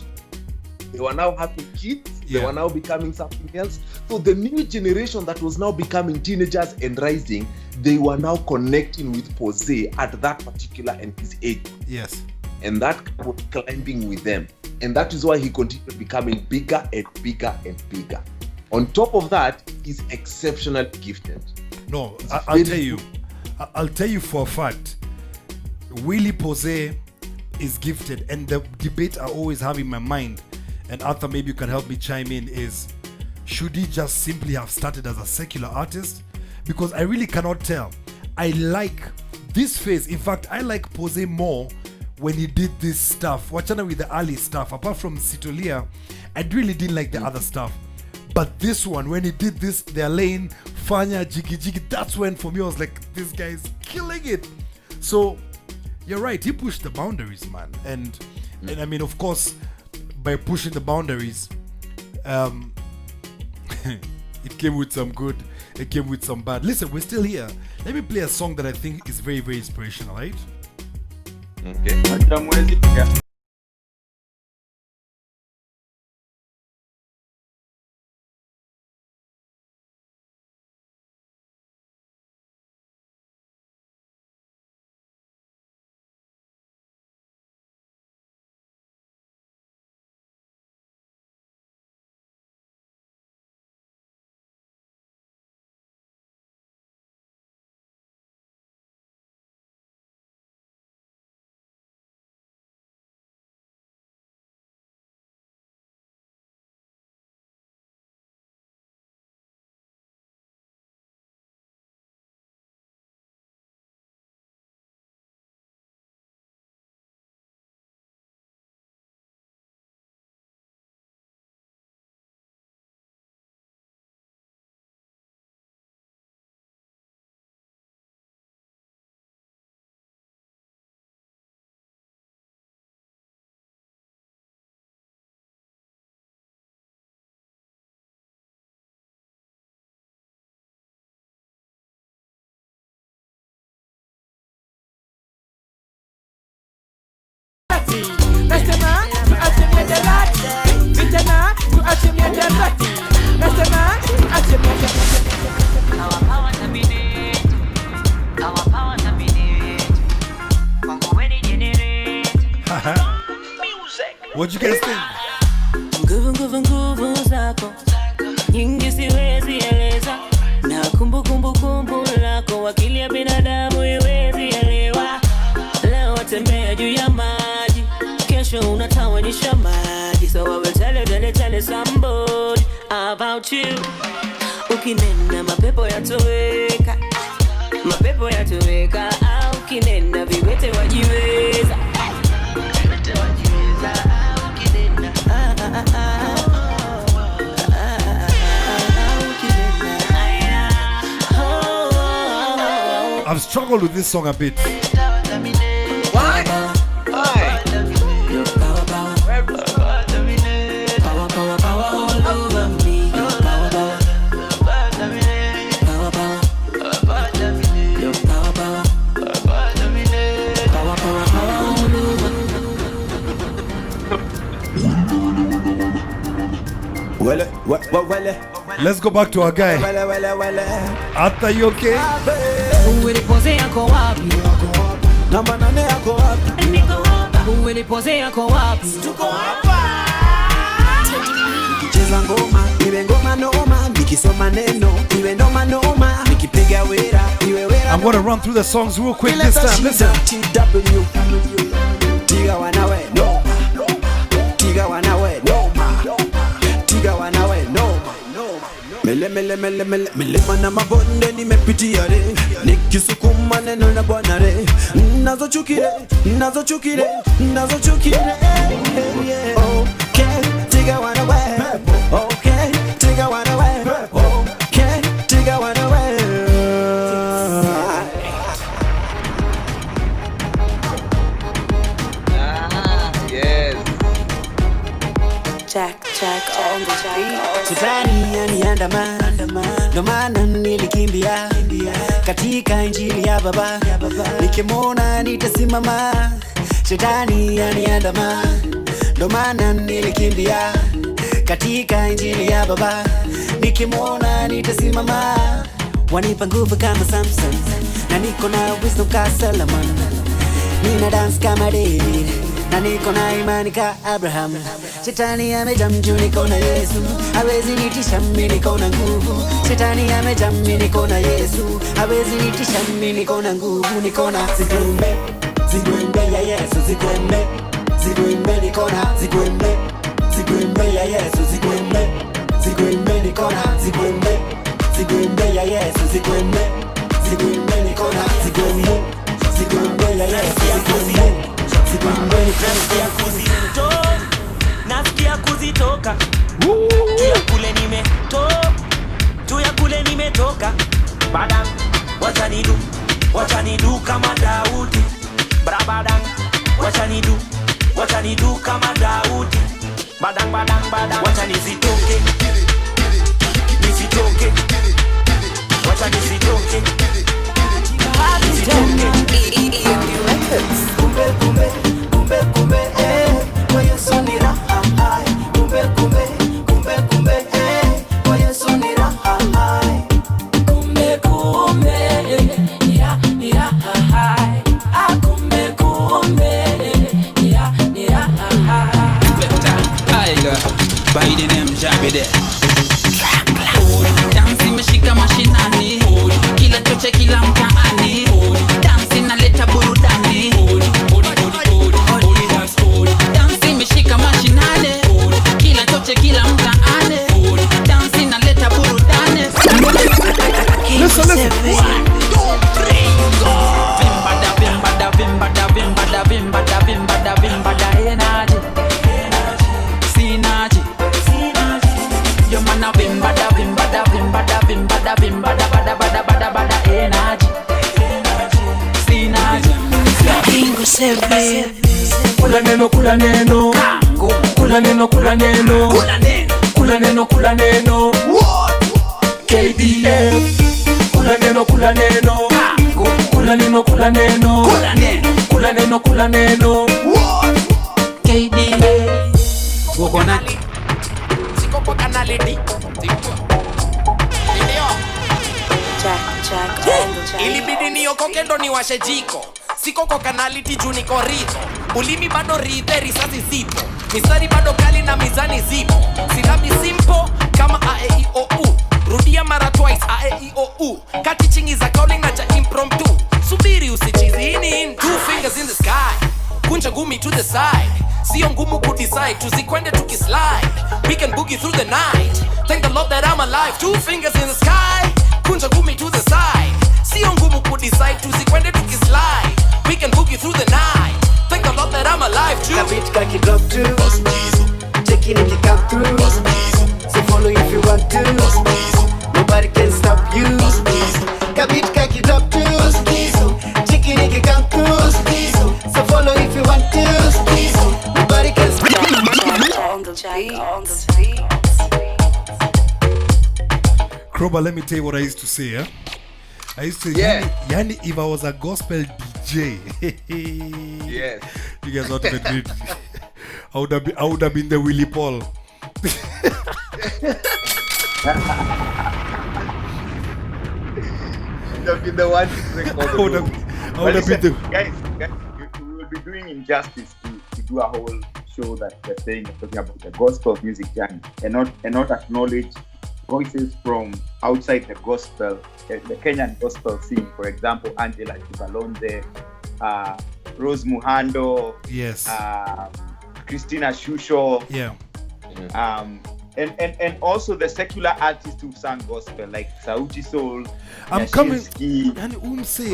They were now having kids. They were now becoming something else. So the new generation that was now becoming teenagers and rising, they were now connecting with Pose at that particular and his age. Yes. And that was climbing with them. And that is why he continued becoming bigger and bigger and bigger. On top of that, he's exceptionally gifted. No, I'll tell you for a fact, Willie Pose is gifted. And the debate I always have in my mind, and Arthur, maybe you can help me chime in, is should he just simply have started as a secular artist? Because I really cannot tell. I like this phase. In fact, I like Pose more when he did this stuff. Wachana with the early stuff. Apart from Sitolia, I really didn't like the other stuff. But this one, when he did this, their lane, Fanya, Jiggy, that's when for me I was like, this guy is killing it. So you're right, he pushed the boundaries, man. And I mean, of course, by pushing the boundaries, it came with some good, it came with some bad. Listen, we're still here. Let me play a song that I think is very, very inspirational, right? Okay. What you guys think? Nguvu zako nyingi siwezi eleza, na kumbu lako akili ya binadamu iwezi elewa. Leo tembea juu ya maji, kesho unatawanyisha maji. So I will tell you somebody about you. Ukinena mapepo yatoweka, mapepo yatoweka. Ukinena viwete wajiweza, viwete wajiweza. Ukinena I've struggled with this song a bit. Why? Let's go back to our guy. Arthur, you okay? Uwelipoze yako wapi? Namba 8 yako wapi? Niko hapa. Uwelipoze yako wapi? Tuko hapa. Nikicheza ngoma, iwe ngoma noma, nikisoma neno, iwe noma noma, nikipiga wera, iwe wera. I'm gonna run through the songs real quick this time. Listen. TW. Tiga wanawe, no. Tiga wanawe, no. Tiga wanawe, no. Milima na mabonde nimepitia re, nikisukuma neno na Bwana re, nazochukire. Okay, tiga wanawe. Okay, tiga wanawe. Okay, tiga wanawe. Yes. Jack on the beat. Shetani yaniandama, ndo maana nilikimbia katika injili ya Baba, nikimwona nitasimama. Shetani yaniandama, ndo maana nilikimbia katika injili ya Baba, nikimwona nitasimama. Wanipa nguvu kama Samson, na niko na wisdom ka Solomon. Nina dance kama David, na niko na imani ka Abraham. Shetani amejam juu niko na Yesu, hawezi nitisha mimi niko na nguvu. Shetani amejam mimi niko na Yesu, hawezi nitisha mimi niko na nguvu. Niko na zigwembe ya Yesu, zigwembe niko na zigwembe ya Yesu, zigwembe niko na zigwembe ya Yesu, zigwembe niko na zigwembe ya Yesu, zigwembe nasikia kuzitoka, nasikia kuzitoka. Tuya kule nimetoka. Badang, wacha nidu kama Daudi. Brabadang, wacha nidu kama Daudi. Badang, wacha nisitoke. Wacha nisitoke. Kumbe, kwa Yesu ni raha. Kumbe, kwa Yesu ni raha. Kumbe, ni raha. Kumbe, ni raha. By the name Jabide. Dansi meshika mashinani, kila choche kila mtaani. Dansi naleta burudani. Dansi meshika mashinani, kila choche kila mtaani. Dansi naleta burudani. Listen. 1, 2, 3, go. Vimbada energy. Sinaji. Yo mana vimbada energy. Sinaji. Bingo seven. Kula neno Kula neno. KDF. Kula neno KDF. Coconut. Siko kwa kanaliti. Jack on the beat. Ilibidi niokoke ndo niwashe jiko. Siko kwa kanaliti juu niko rito. Ulimi bado rithe, risasi zipo. Mistari bado kali na mizani zipo. Silabi simple kama A-E-I-O-U. Rudia mara twice A-E-I-O-U. Kati chingi za calling na cha impromptu. Subiri usichizi ini in 2 fingers in the sky. kunja gumi to the side. Sio ngumu kudecide, tuzikwende tukislide. We can boogie through the night. Thank the Lord that I'm alive. 2 fingers in the sky. Kunja gumi to the side. Sio ngumu kudecide, tuzikwende tukislide. We can boogie through the night. Thank the Lord that I'm alive too. Kabit kaki drop too. Check in if you come through. So follow if you want to. Nobody can stop you. Kabit kaki drop too. Check in if you come through. So follow if you want to. Nobody can stop you. Krowbar, let me tell you what I used to say. I used to say, yani, if I was a gospel DJ, Yes. you guys ought to be ready. I would have been the Willie Paul. You've been the one to break all the rules. I would have been the... Guys, we will be doing injustice to do a whole show that we're saying, talking about the gospel music journey, and not acknowledge voices from outside the gospel, the Kenyan gospel scene. For example, Angela Chibalonze, Rose Muhando, yes, Christina Shusho, yeah, and also the secular artists who sang gospel like Sauti Soul. I'm Yashinsky. coming. Yani say,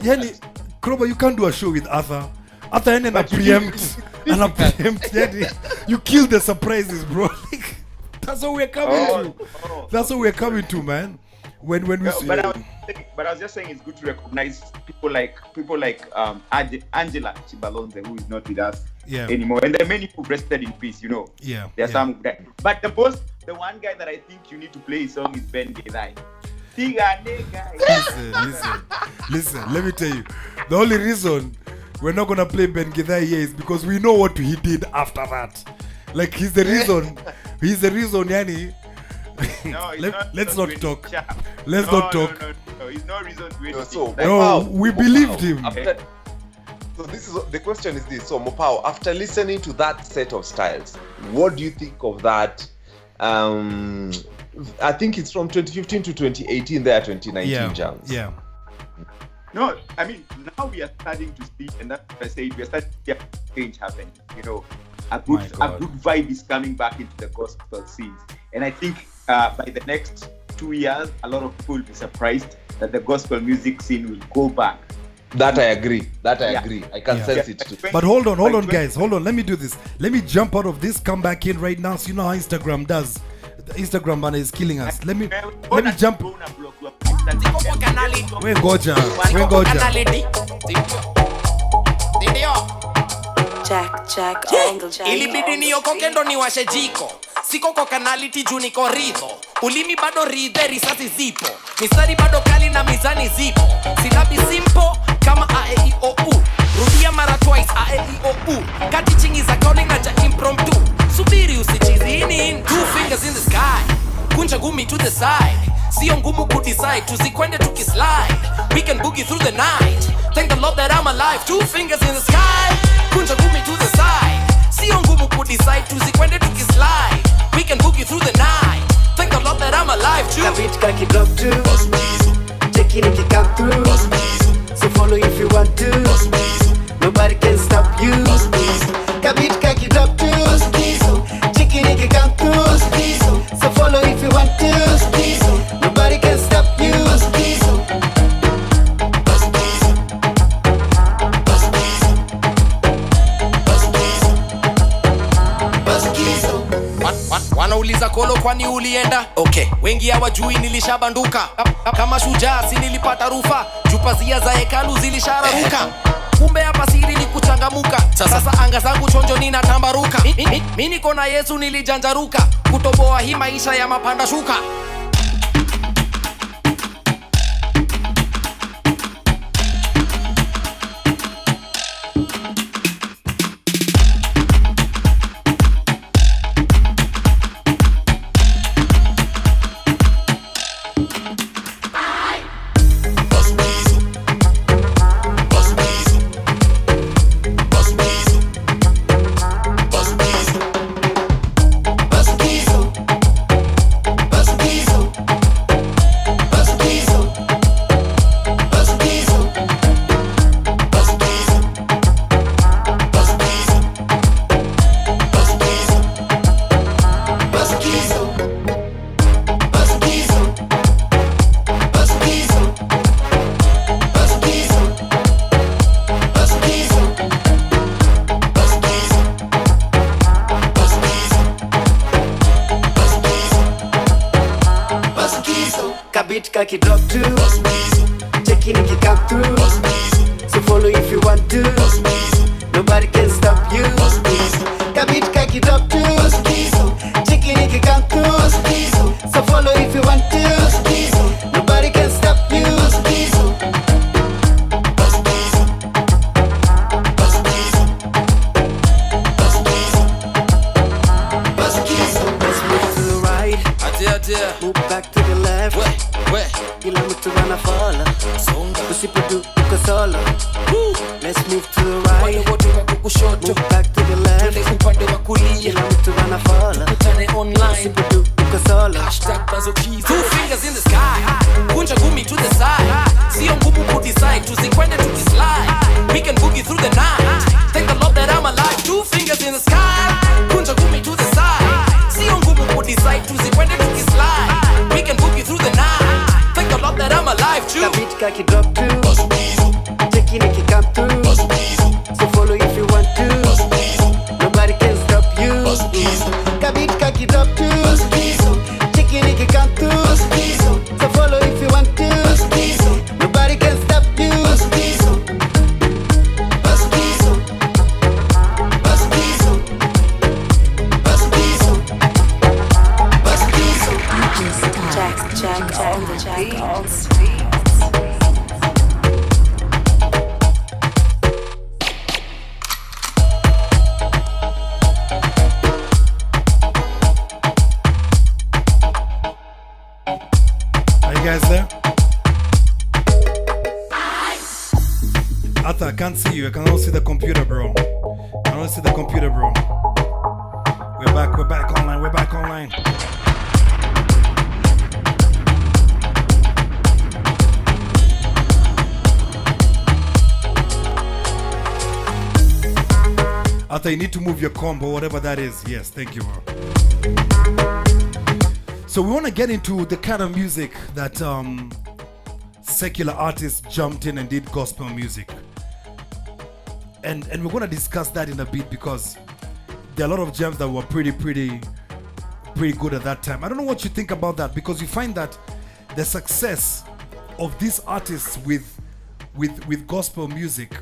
yani Krowbar, you can't do a show with Arthur. Arthur and a preempt, and a preempt. Yani, you kill the surprises, bro. That's what we're coming to. That's what we're coming to, man. When we but I was just saying it's good to recognize people like Angela Chibalonze, who is not with us anymore, and there are many who rested in peace. You know, there are some guys. But the one guy that I think you need to play his song is Ben Gedai. Listen. Let me tell you, the only reason we're not gonna play Ben Gedai here is because we know what he did after that. Like he's the reason. He's the reason, yani. No, let's not talk. Let's not talk. No, he's no reason to do So, we believed him. So this is the question is this. So Mopao, after listening to that set of styles, what do you think of that? I think it's from 2015 to 2018. There, 2019 jams. Yeah. No, I mean now we are starting to see, and that's what I said. We are starting to see a change happening. You know, a good vibe is coming back into the gospel scenes, and I think by the next 2 years, a lot of people will be surprised that the gospel music scene will go back. That I agree. I can sense it too. But hold on, guys. Hold on. Let me do this. Let me jump out of this, come back in right now. So you know how Instagram does. The Instagram banner is killing us. Let me jump. We goja. Jack, ilibidi niokoke ndo niwashe jiko. Siko kwa kanaliti juu niko ridho. Ulimi bado ridhe, risasi zipo. Mistari bado kali na mizani zipo. Silabi simple kama A-E-I-O-U. Rudia mara twice A-E-I-O-U. Kati chingi za calling na ja impromptu. Subiri usichizi in. 2 fingers in the sky. Kunja gumi to the side. Sio ngumu kudecide, tuzikwende tukislide. We can boogie through the night. Thank the Lord that I'm alive. 2 fingers in the sky. Kunja gumi to the side. Sio ngumu kudecide, tuzikwende tukislide. We can boogie through the night. Thank the Lord that I'm alive too. Kabit kaki drop too. Check in if you come through. So follow if you want to. Nobody can stop you. Kabit kaki drop too. Check in if you come through. So follow if you want to. Nobody can stop you. Wanauliza kolo kwani ulienda? Okay, wengi hawajui nilishabanduka. Kama shujaa si nilipata rufa. Jupazia za hekalu zilishararuka. Kumbe hapa siri ni kuchangamuka. Sasa anga zangu chonjo ninatambaruka. Mimi niko na Yesu nilijanjaruka. Kutoboa hii maisha ya mapanda shuka. Bust kaki drop to. Check in if you come through. So follow if you want to. Nobody can stop you. Kabit kaki drop to. Check in if you come through. So follow if you want to. Nobody can stop you. Move back to the left. Kila mtu anafollow. Usipodu uko solo. Let's move to the right. Move back to the left. Kila mtu anafollow. Usipodu uko solo. Two fingers in the sky. Kunja gumi to the side. Sio ngumu kudecide. Tuzikwende tukislide. We can boogie through the night. Thank the Lord that I'm alive. Two fingers in the sky. Kunja gumi to the side. Sio ngumu kudecide. Tuzikwende tukislide. We can book you through the night. Thank the Lord that I'm alive too. Kabit kaki drop to. Check in if you come through. So follow if you want to. Nobody can stop you. Kabit kaki drop to. Check in if you come through. So follow if you want to. Nobody can stop you. Jack on the beat. Are you guys there? Arthur, I can't see you. I can only see the computer, bro. I can only see the computer, bro. We're back online, we're back online. Arthur, you need to move your combo, whatever that is. Yes, thank you, bro. So we want to get into the kind of music that secular artists jumped in and did gospel music. And we're going to discuss that in a bit because there are a lot of gems that were pretty good at that time. I don't know what you think about that, because you find that the success of these artists with gospel music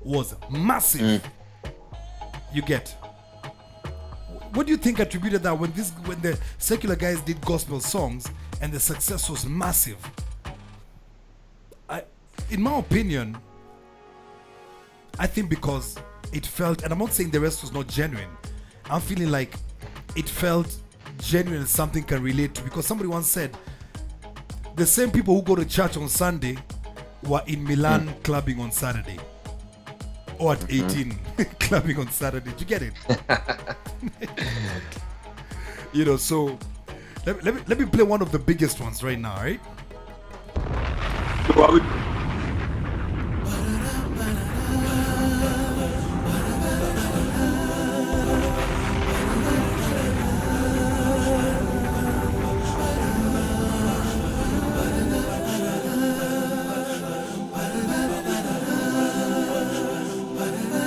was massive. You get. What do you think attributed that when the secular guys did gospel songs and the success was massive? In my opinion, I think because it felt, and I'm not saying the rest was not genuine, I'm feeling like it felt genuine and something can relate to, because somebody once said the same people who go to church on Sunday were in Milan clubbing on Saturday. Or at 18 clubbing on Saturday. Did you get it? You know, so let me play one of the biggest ones right now, right?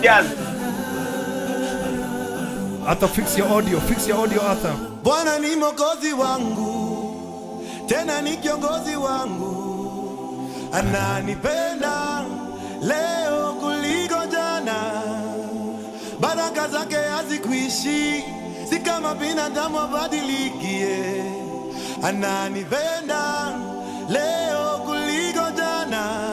Yes. Arthur, fix your audio, Arthur. Bwana ni mwokozi wangu, tena ni kiongozi wangu, ananipenda leo kuliko jana, baraka zake hazikuishi, si kama binadamu abadilikie, ananipenda leo kuliko jana.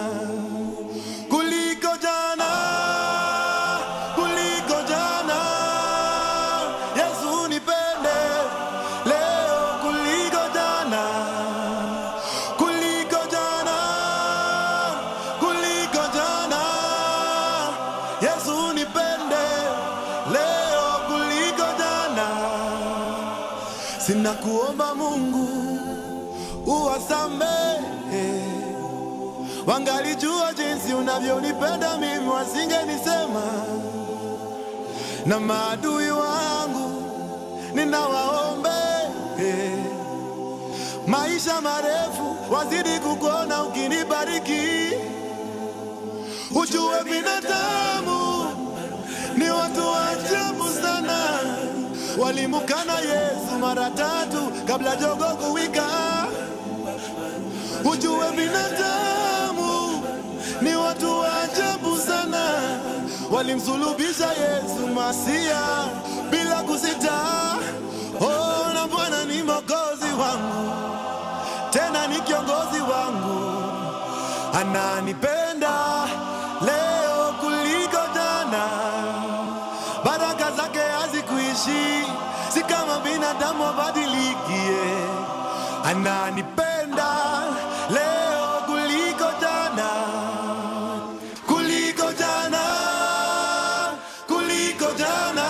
Sinakuomba Mungu uwasamehe, wangalijua jinsi unavyonipenda mimi wasingenisema, na maadui wangu ninawaombe maisha marefu wazidi kukuona ukinibariki. Ujue binadamu ni watu wa ajabu sana, walimukana Yesu mara 3 kabla jogoo kuwika. ujue binadamu ni watu wa ajabu sana. Walimsulubisha Yesu Masia bila kusita. Oh, na Bwana ni mwokozi wangu, tena ni kiongozi wangu. Ananipenda leo kuliko jana. Baraka zake hazikuishi, si kama binadamu abadilikie. Ananipenda leo kuliko jana. Kuliko jana, kuliko jana.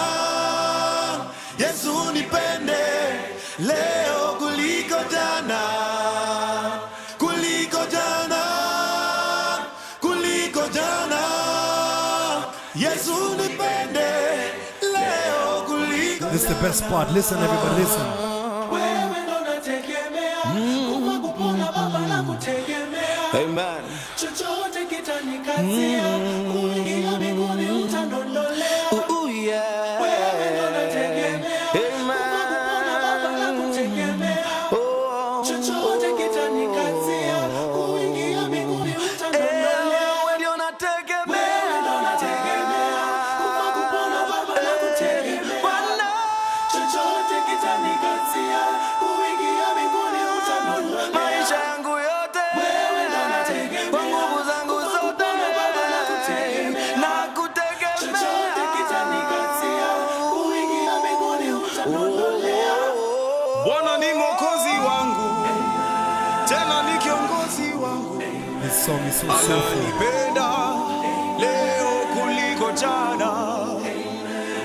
Yesu nipende leo kuliko jana. Kuliko jana, kuliko jana. Yesu nipende leo kuliko jana. This is the best part. Listen, everybody, listen. Amen. Chochote kitanikatia, kuingia mbinguni utandondolea. Yeah. Wewe ndo nategemea. Chochote kitanikatia, kuingia mbinguni utandondolea. Wewe ndo nategemea. Wewe ndo nategemea. Kupona baba na kutegemea. Chochote kitanikatia, kuingia mbinguni utandondolea. Maisha yangu yote wewe ndo nategemea. Kwa nguvu zangu zote baba na kutegemea. Chochote kitanikatia, kuingia mbinguni utandondolea. Bwana ni mwokozi wangu, tena ni kiongozi wangu. This song is so soulful. Ananipenda leo kuliko jana.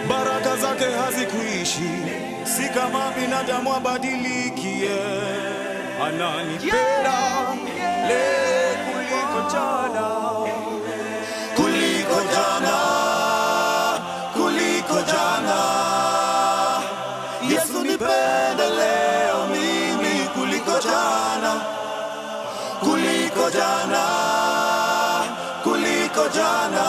Baraka zake hazikuishi, si kama binadamu abadilikie. Ananipenda leo kuliko jana. Kuliko jana, kuliko jana. Yesu nipende leo mimi kuliko jana. Kuliko jana, kuliko jana.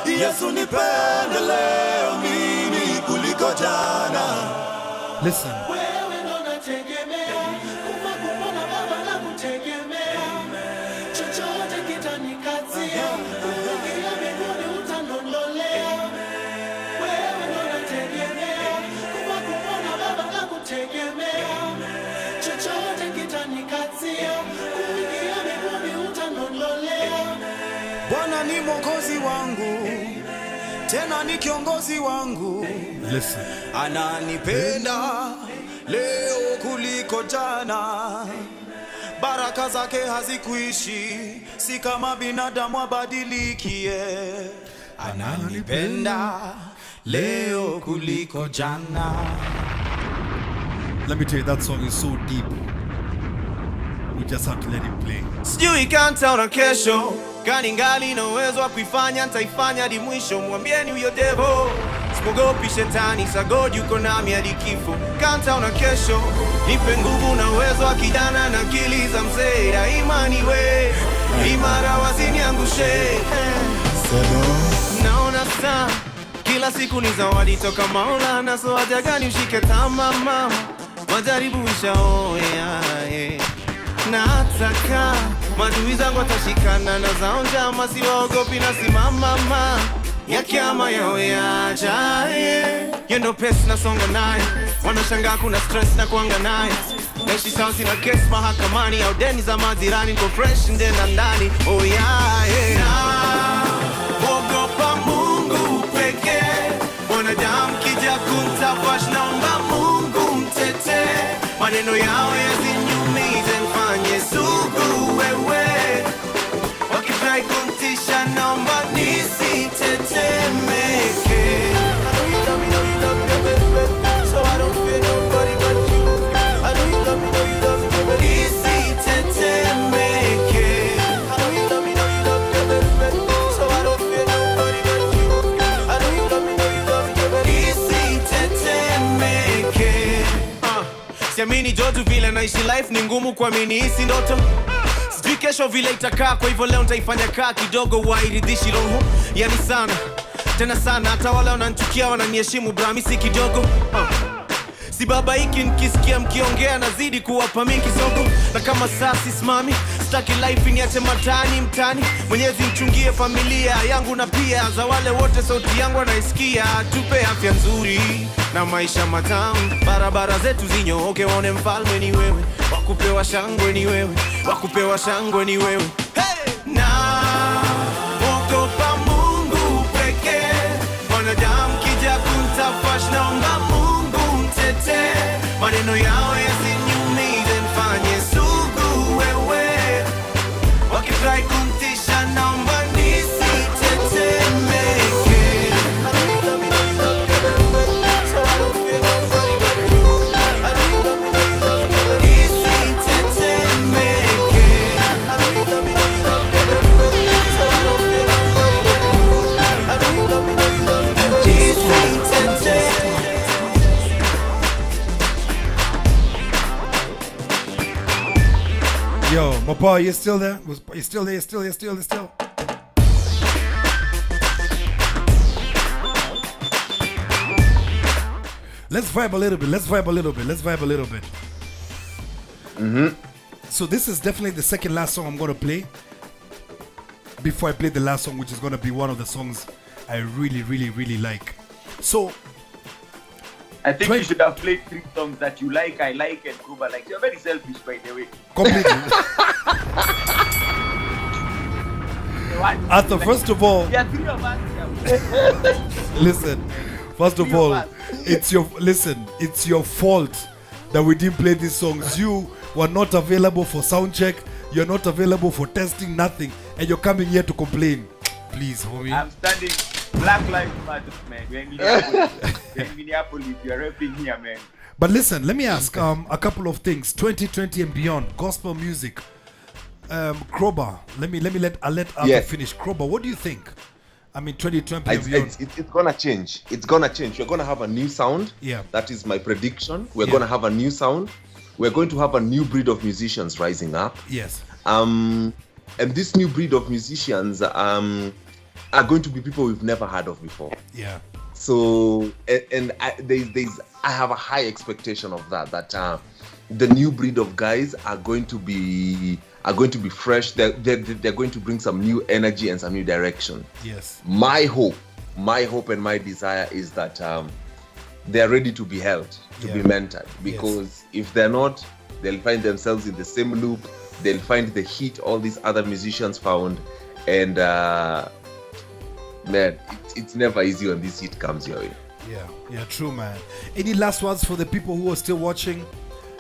Yesu nipende leo mimi kuliko jana. Listen. Wewe ndo nategemea, kupona baba na kutegemea. Chochote kitanikatia, kuingia mbinguni utandondolea. Wewe ndo nategemea, kupona baba na kutegemea. Chochote kitanikatia, kuingia mbinguni utandondolea. Bwana ni mwokozi wangu, tena ni kiongozi wangu. Listen. Ananipenda leo kuliko jana. Baraka zake hazikuishi, si kama binadamu abadilikie. Ananipenda leo kuliko jana. Let me tell you, that song is so deep. We just have to let it play. Sijui kantaona kesho, kani ngali na uwezo wa kuifanya, nitaifanya hadi mwisho. Mwambieni huyo devil, simogopi shetani, sa God yuko nami hadi kifo. Kantaona kesho, nipe nguvu na uwezo wa kijana na akili za mzee. Daima niwe imara, wasiniangushe. Naona saa kila siku ni zawadi toka Maulana, so haja gani ushike tamama. Majaribu ishaoya, nataka madui zangu watashikana na zao njama, siwaogopi na simamama ya kiama yao yajaye. Yendo pesi na songa naye, wanashangaa kuna stress na kuanga naye. Naishi sawa sina kesi mahakamani, au deni za majirani, niko fresh ndena ndani. Oh yeah, ogopa Mungu pekee. Wanadamu kija kumtafash, naomba Mungu mtete. Maneno yao yasinyumize, mfanye sugu wewe. Wakifai kumtisha, naomba nisitetemeke. So I don't fear nobody but you. I know you love me, know you love me, baby. Nisitetemeke. I know you love me, know you love me, baby. So I don't fear nobody but you. I know you love me, know you love me, baby. Nisitetemeke. Siamini jodu vile naishi life ni ngumu kuamini hisi ndoto. Sijui kesho vile itakaa, kwa hivyo leo nitaifanya kaa kidogo wairidhishi roho. Yani sana, tena sana, hata wale wananichukia wananiheshimu bra, mimi si kidogo. Si baba hiki nikisikia mkiongea nazidi kuwapa mingi kisogo. Na kama sasi simami, staki life niache matani mtani. Mwenyezi mchungie familia yangu na pia za wale wote sauti yangu wanaisikia. Tupe afya nzuri na maisha matamu. Barabara zetu zinyooke waone mfalme ni wewe. Wakupewa shangwe ni wewe. Wakupewa shangwe ni wewe. Hey! Na ogopa Mungu pekee. Wanadamu kija kuntafash naomba Mungu mtete. Maneno yao yasiniumize nifanye sugu wewe. Wakitrai kuntisha naomba nisitetemeke. Yo, Mapa, you still there? You still there? You still? Let's vibe a little bit. So this is definitely the second last song I'm going to play. Before I play the last song, which is going to be one of the songs I really like. So I think you should have played 3 songs that you like, I like, and Krowbar likes. You're very selfish, by the way. Completely. Arthur, first of all, Yeah, 3 of us. listen. First of all, it's your fault that we didn't play these songs. You were not available for sound check. You're not available for testing, nothing, and you're coming here to complain. Please, homie. I'm standing. Black Lives Matter, man. We're in Minneapolis. You're rapping here, man. But listen, let me ask a couple of things. 2020 and beyond, gospel music. Krowbar, let Arthur finish. Krowbar, what do you think? I mean, 2020 and beyond. It's gonna change. It's gonna change. We're gonna have a new sound. Yeah. That is my prediction. We're gonna have a new sound. We're going to have a new breed of musicians rising up. Yes. And this new breed of musicians are going to be people we've never heard of before. Yeah. So I have a high expectation of that the new breed of guys are going to be fresh. They're going to bring some new energy and some new direction. Yes. My hope and my desire is that they're ready to be held, to be mentored, because if they're not, they'll find themselves in the same loop. They'll find the heat all these other musicians found, and man, it's never easy when this heat comes your way. Yeah, true, man. Any last words for the people who are still watching?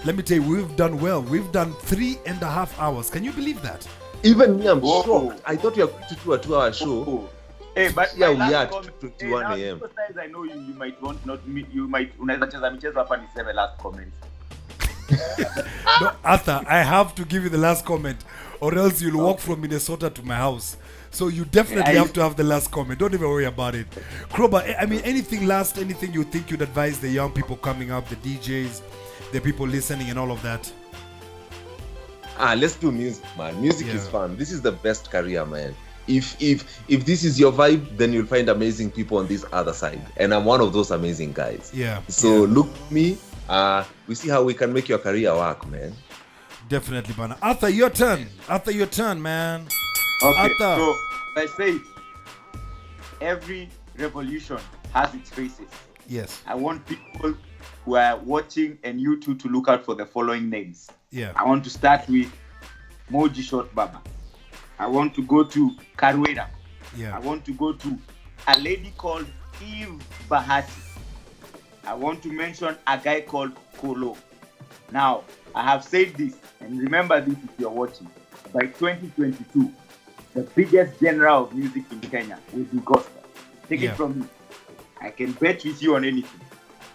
Let me tell you, we've done well. We've done 3.5 hours. Can you believe that? Even me, I'm shocked. I thought we were going to do a 2-hour show. Hey, but yeah, we are at 21 a.m. Sometimes I know you might want not meet. You might unaweza cheza michezo hapa niseme last comment. No, Arthur, I have to give you the last comment, or else you'll walk from Minnesota to my house. So you definitely have to have the last comment. Don't even worry about it. Krowbar, I mean, anything you think you'd advise the young people coming up, the DJs, the people listening and all of that? Let's do music, man. Music is fun. This is the best career, man. If this is your vibe, then you'll find amazing people on this other side. And I'm one of those amazing guys. Yeah. So look at me. We see how we can make your career work, man. Definitely, man. Arthur, your turn. Man. Okay. Arthur. So I say every revolution has its faces. Yes. I want people who are watching and you two to look out for the following names. Yeah. I want to start with Moji Short Baba. I want to go to Karwera. Yeah. I want to go to a lady called Eve Bahati. I want to mention a guy called Kolo. Now, I have said this, and remember this if you're watching. By 2022, the biggest genre of music in Kenya will be gospel. Take it from me. I can bet with you on anything.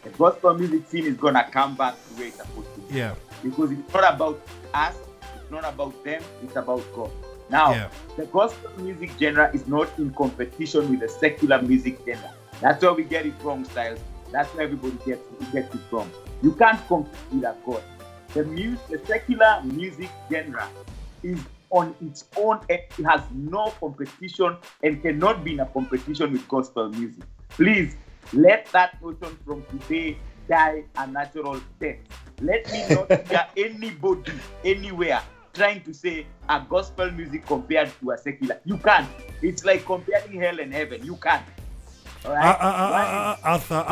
The gospel music scene is going to come back to where it's supposed to be. Yeah. Because it's not about us, it's not about them, it's about God. Now, the gospel music genre is not in competition with the secular music genre. That's where we get it wrong, Styles. That's where everybody gets it wrong. You can't compete with a God. The secular music genre is on its own. It has no competition and cannot be in a competition with gospel music. Please, let that notion from today die a natural death. Let me not hear anybody anywhere trying to say a gospel music compared to a secular. You can't. It's like comparing hell and heaven. You can't. All right? Arthur,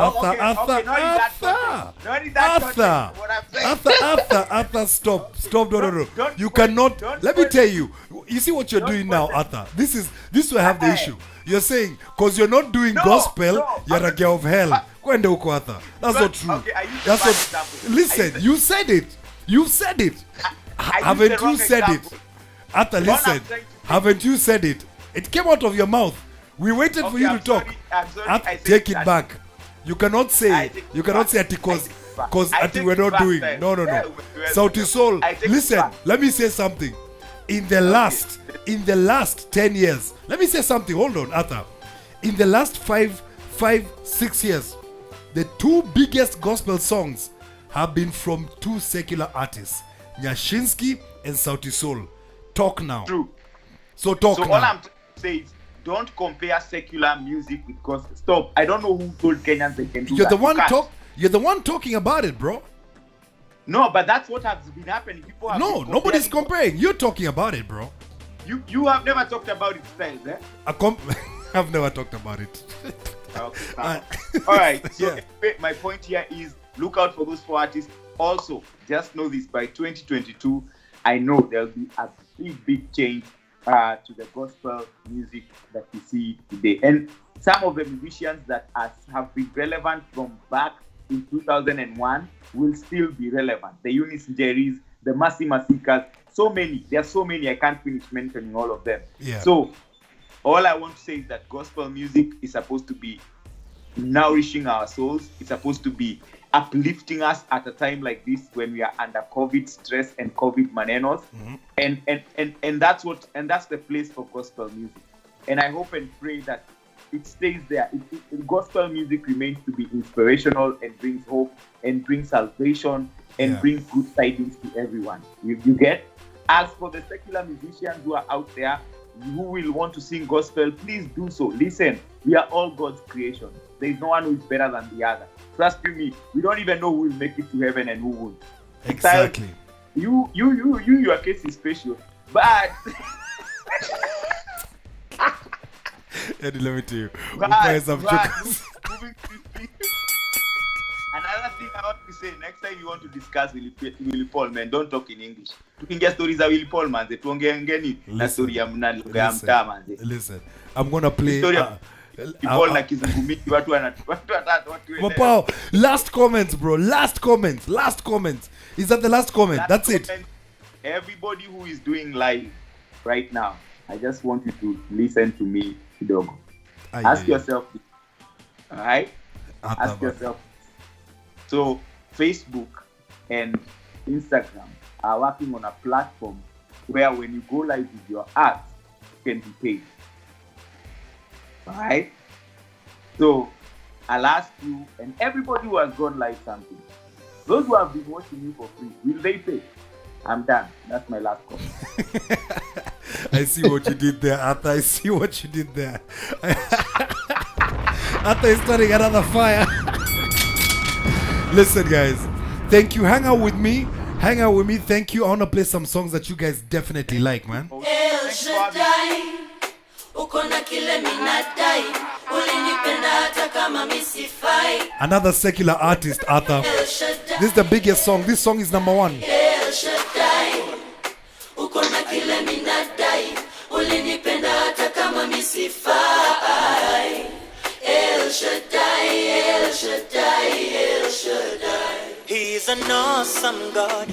stop, no. You cannot. Let me tell you. You see what you're doing now, Arthur. This will have the issue. You're saying because you're not doing gospel, you're a girl of hell. Kwende huko, Arthur. That's not true. Okay, That's not. Listen, you said it. You said it. Haven't you said it? Arthur, listen. Haven't you said it? It came out of your mouth. We waited for you to talk. Sorry, take it back. You cannot say it because we're not doing. No. Sauti Sol. Listen, let me say something. In the last 10 years, let me say something. Hold on, Arthur. In the last 6 years, the two biggest gospel songs have been from two secular artists, Nyashinsky and Sauti Sol. Talk now. True. So talk now. So all I'm saying is, don't compare secular music with gospel. Stop. I don't know who told Kenyans they can do You're that. You're the one talking about it, bro. No, but that's what has been happening. People have nobody's comparing. You're talking about it, bro. You have never talked about it, styles, eh? I've never talked about it. Okay. All right. So my point here is look out for those four artists. Also, just know this: by 2022, I know there'll be a big change to the gospel music that we see today. And some of the musicians that have been relevant from back in 2001 will still be relevant. The Eunice Jerry's, the Mercy Masikas, so many. There are so many. I can't finish mentioning all of them. Yeah. So all I want to say is that gospel music is supposed to be nourishing our souls. It's supposed to be uplifting us at a time like this when we are under COVID stress and COVID manenos. Mm-hmm. And that's the place for gospel music. And I hope and pray that it stays there. Gospel music remains to be inspirational and brings hope and brings salvation and brings good tidings to everyone. You get? As for the secular musicians who are out there who will want to sing gospel, please do so. Listen, we are all God's creation. There is no one who is better than the other. Trust you me, we don't even know who will make it to heaven and who won't. Exactly. Your case is special. But Eddie, let me tell you. Guys have jokers. Another thing I want to say, next time you want to discuss Willie Paul, man, don't talk in English. Tukiingia stories za Willie Paul, man, tuongeeni na story ya lugha mtaa, man. Listen, I'm going to play na kizungumiki watu Mapao, last comments, bro. Last comments. Is that the last comment? That's it. Everybody who is doing live right now, I just want you to listen to me, kidogo. Ask yourself, all right? Ask yourself. So Facebook and Instagram are working on a platform where when you go live with your art, you can be paid. Alright? So I'll ask you and everybody who has gone live something, those who have been watching you for free, will they pay? I'm done. That's my last comment. I see what you did there, Arthur. I see what you did there. Arthur is starting another fire. Listen, guys. Thank you. Hang out with me. Thank you. I want to play some songs that you guys definitely like, man. Another secular artist, Arthur. This is the biggest song. This song is number 1. He's an awesome God.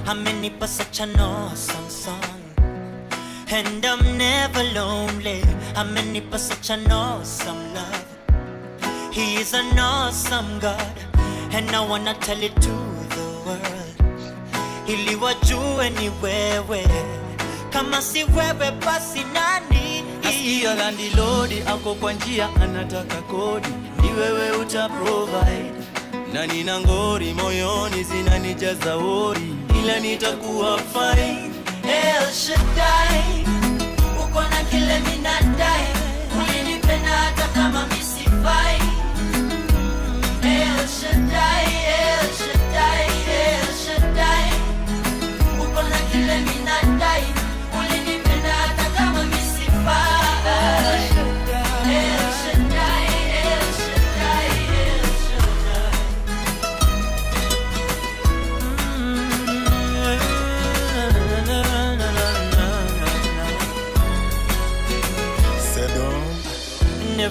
Amenipa such an awesome song. And I'm never lonely. Amenipa such an awesome love. He's an awesome God. And I wanna tell it to the world. Ili wajue ni wewe. Kama si wewe basi nani? Nasikia landlord ako kwa njia anataka kodi. Ni wewe uta provide. Na nina ngori moyoni zinanijaza wori. Ila nitakuwa fine. El Shaddai, uko na kile minadai. Ulinipenda hata kama misifai. El Shaddai,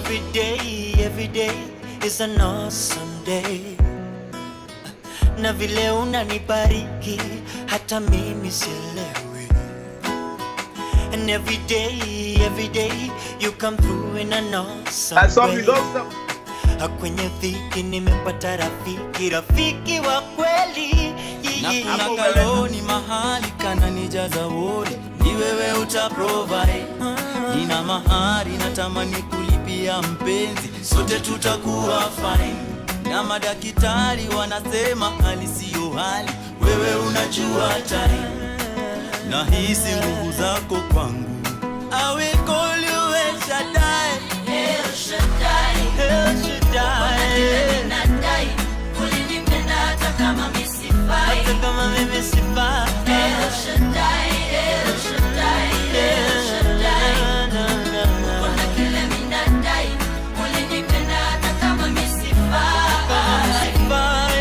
every day is an awesome day. Na vile unanibariki hata mimi sielewi. And every day you come through in an awesome way. Kwenye dhiki nimepata rafiki wa kweli. Na kuna kaloni mahali kana nijaza wori, ni wewe utaprovide. Nina mahari natamani kulipia mpenzi, sote tutakuwa fine. Na madaktari wanasema hali siyo hali, wewe unajua time. Na hisi nguvu zako kwangu, I will call you El Shaddai. El Shaddai, El Shaddai. Nadai, ulinipenda hata kama mimi sifai. Hata kama mimi sifai. El Shaddai, El Shaddai, El Shaddai. Kuna kile mimi nadai, ulinipenda hata kama mimi sifai.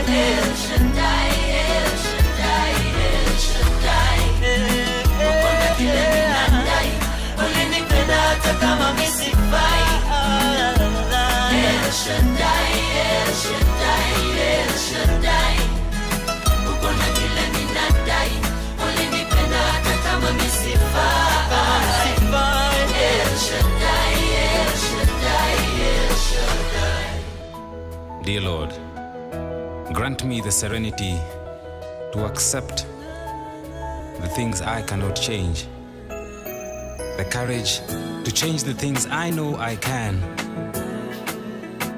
El Shaddai, El Shaddai, El Shaddai. Kuna kile mimi nadai, ulinipenda hata kama mimi sifai. El Shaddai, El Shaddai, El Shaddai. Uko na kile ninadai, ulinipenda hata kama mimi sifai. El Shaddai, El Shaddai, El Shaddai. Dear Lord, grant me the serenity to accept the things I cannot change, the courage to change the things I know I can,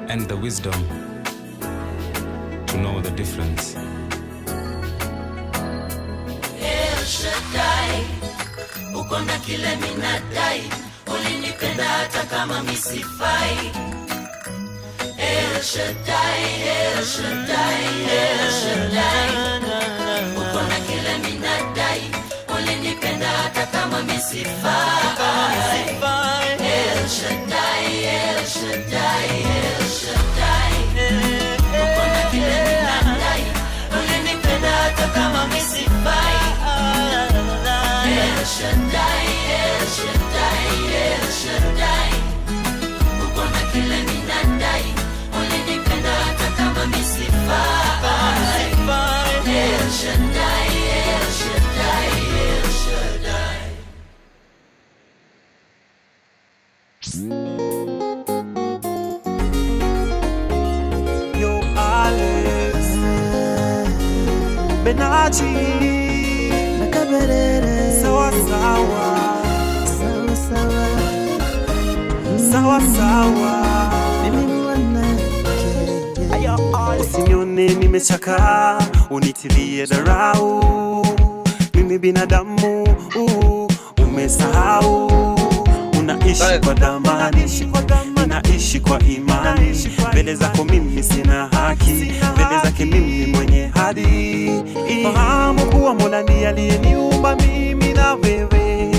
and the wisdom to know the difference. El Shaddai, uko na kile minadai, ulinipenda hata kama mimi sifai. El Shaddai, El Shaddai, El Shaddai. Uko na kile minadai, ulinipenda hata kama mimi sifai. El Shaddai, El Shaddai, El Shaddai. Uko na kile minadai, ulinipenda hata kama mimi sifai. El Shaddai, El Shaddai, El Shaddai. Uko na kile minadai, ulinipenda hata kama mimi sifai. El Shaddai, El Shaddai, El Shaddai. Yo Alex Benachi Nakaberere Sawa sawa Sawa sawa Sawa sawa Mimi mwanake Usinione nimechaka, unitilie dharau. Mimi binadamu, umesahau. Unaishi kwa damani, ninaishi kwa imani. Mbele zako mimi sina haki, mbele zake mimi mwenye hadi. Fahamu kuwa Mola ndiye aliyeniumba mimi na wewe.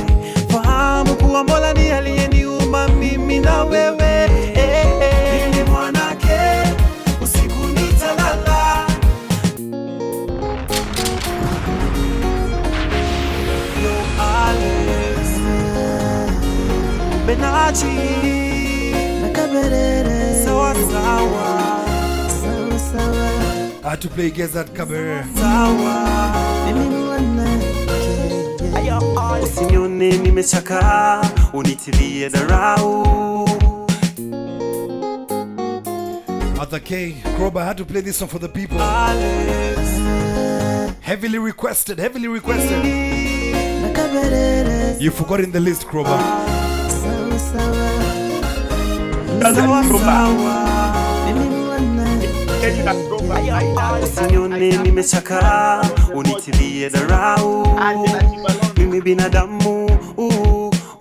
Fahamu kuwa Mola ndiye aliyeniumba mimi na wewe. Mimi mwanake, usiku nitalala. Yo Alex Benachi Nakaberere Sawa sawa Sawa sawa I had to play against that cabaret. Sawa Mimi mwanake Usinione nimechaka, unitilie dharau. Arthur K. Krowbar, I had to play this song for the people. Alex Heavily requested, heavily requested. Nakaberere You forgot in the list, Krowbar. Sawa sawa Sawa sawa Mimi mwanake Usinione nimechaka, unitilie dharau. Mimi binadamu,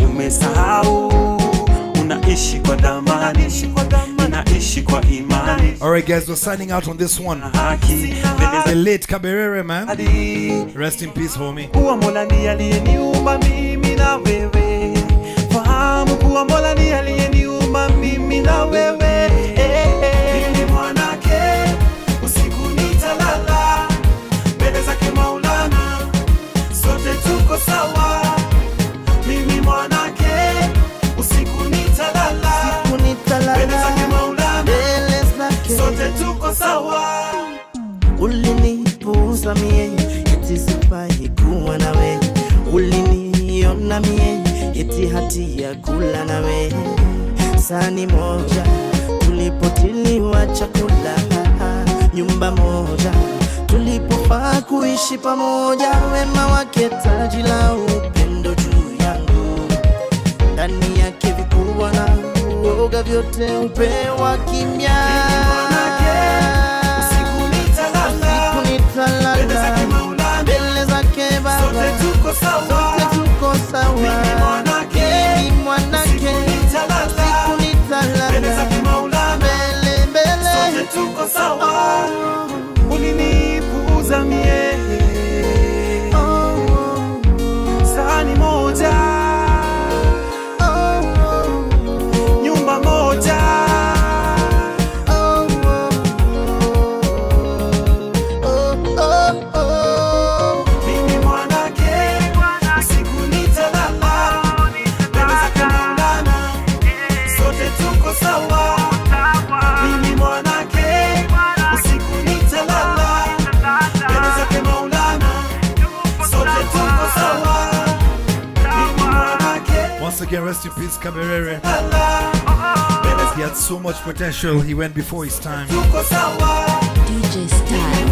umesahau. Unaishi kwa damani, ninaishi kwa imani. Alright guys, we're signing out on this one. The late Caberere, man. Rest in peace, homie. Kuwa Mola ndiye aliyeniumba mimi na wewe. Fahamu kuwa Mola ndiye aliyeniumba mimi na wewe. Mimi mwanake, usiku nitalala. Mbele zake Maulana, sote tuko sawa. Mimi mwanake, usiku nitalala. sawa. Ulinipuuza mie eti sifai kuwa nawe, uliniona mie eti hatia kula nawe. Sani moja tulipotiliwa chakula, nyumba moja tulipofaa kuishi pamoja. Wema wake taji la upendo juu yangu, ndani yake vikubwa na uoga vyote upewa kimya. Mbele zake Baba, sote tuko sawa. Mimi mwanake, siku nitalala mbele zake Maulana, sote tuko sawa. Ulinipuuza mie sahani moja, nyumba moja. Once again, rest in peace, Kaberere. He had so much potential, he went before his time. DJ Styles.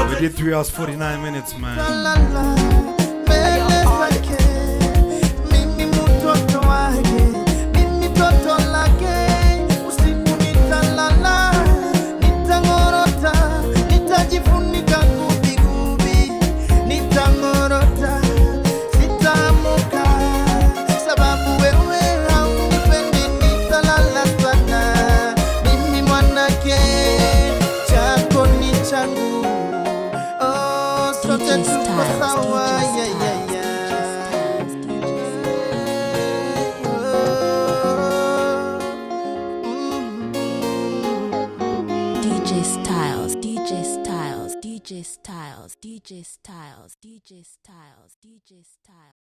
We did 3 hours 49 minutes, man. Mimi mtoto wake, mimi toto lake. Usiku nitalala, nitangorota, nitajifunika gubi, nitangorota, sitaamka, sababu wewe haunipendi. Nitalala sana, mimi mwanake, chako ni changu. Sote tuko sawa, DJ Styles, DJ Styles, DJ Styles, DJ Styles, DJ Styles, DJ Styles.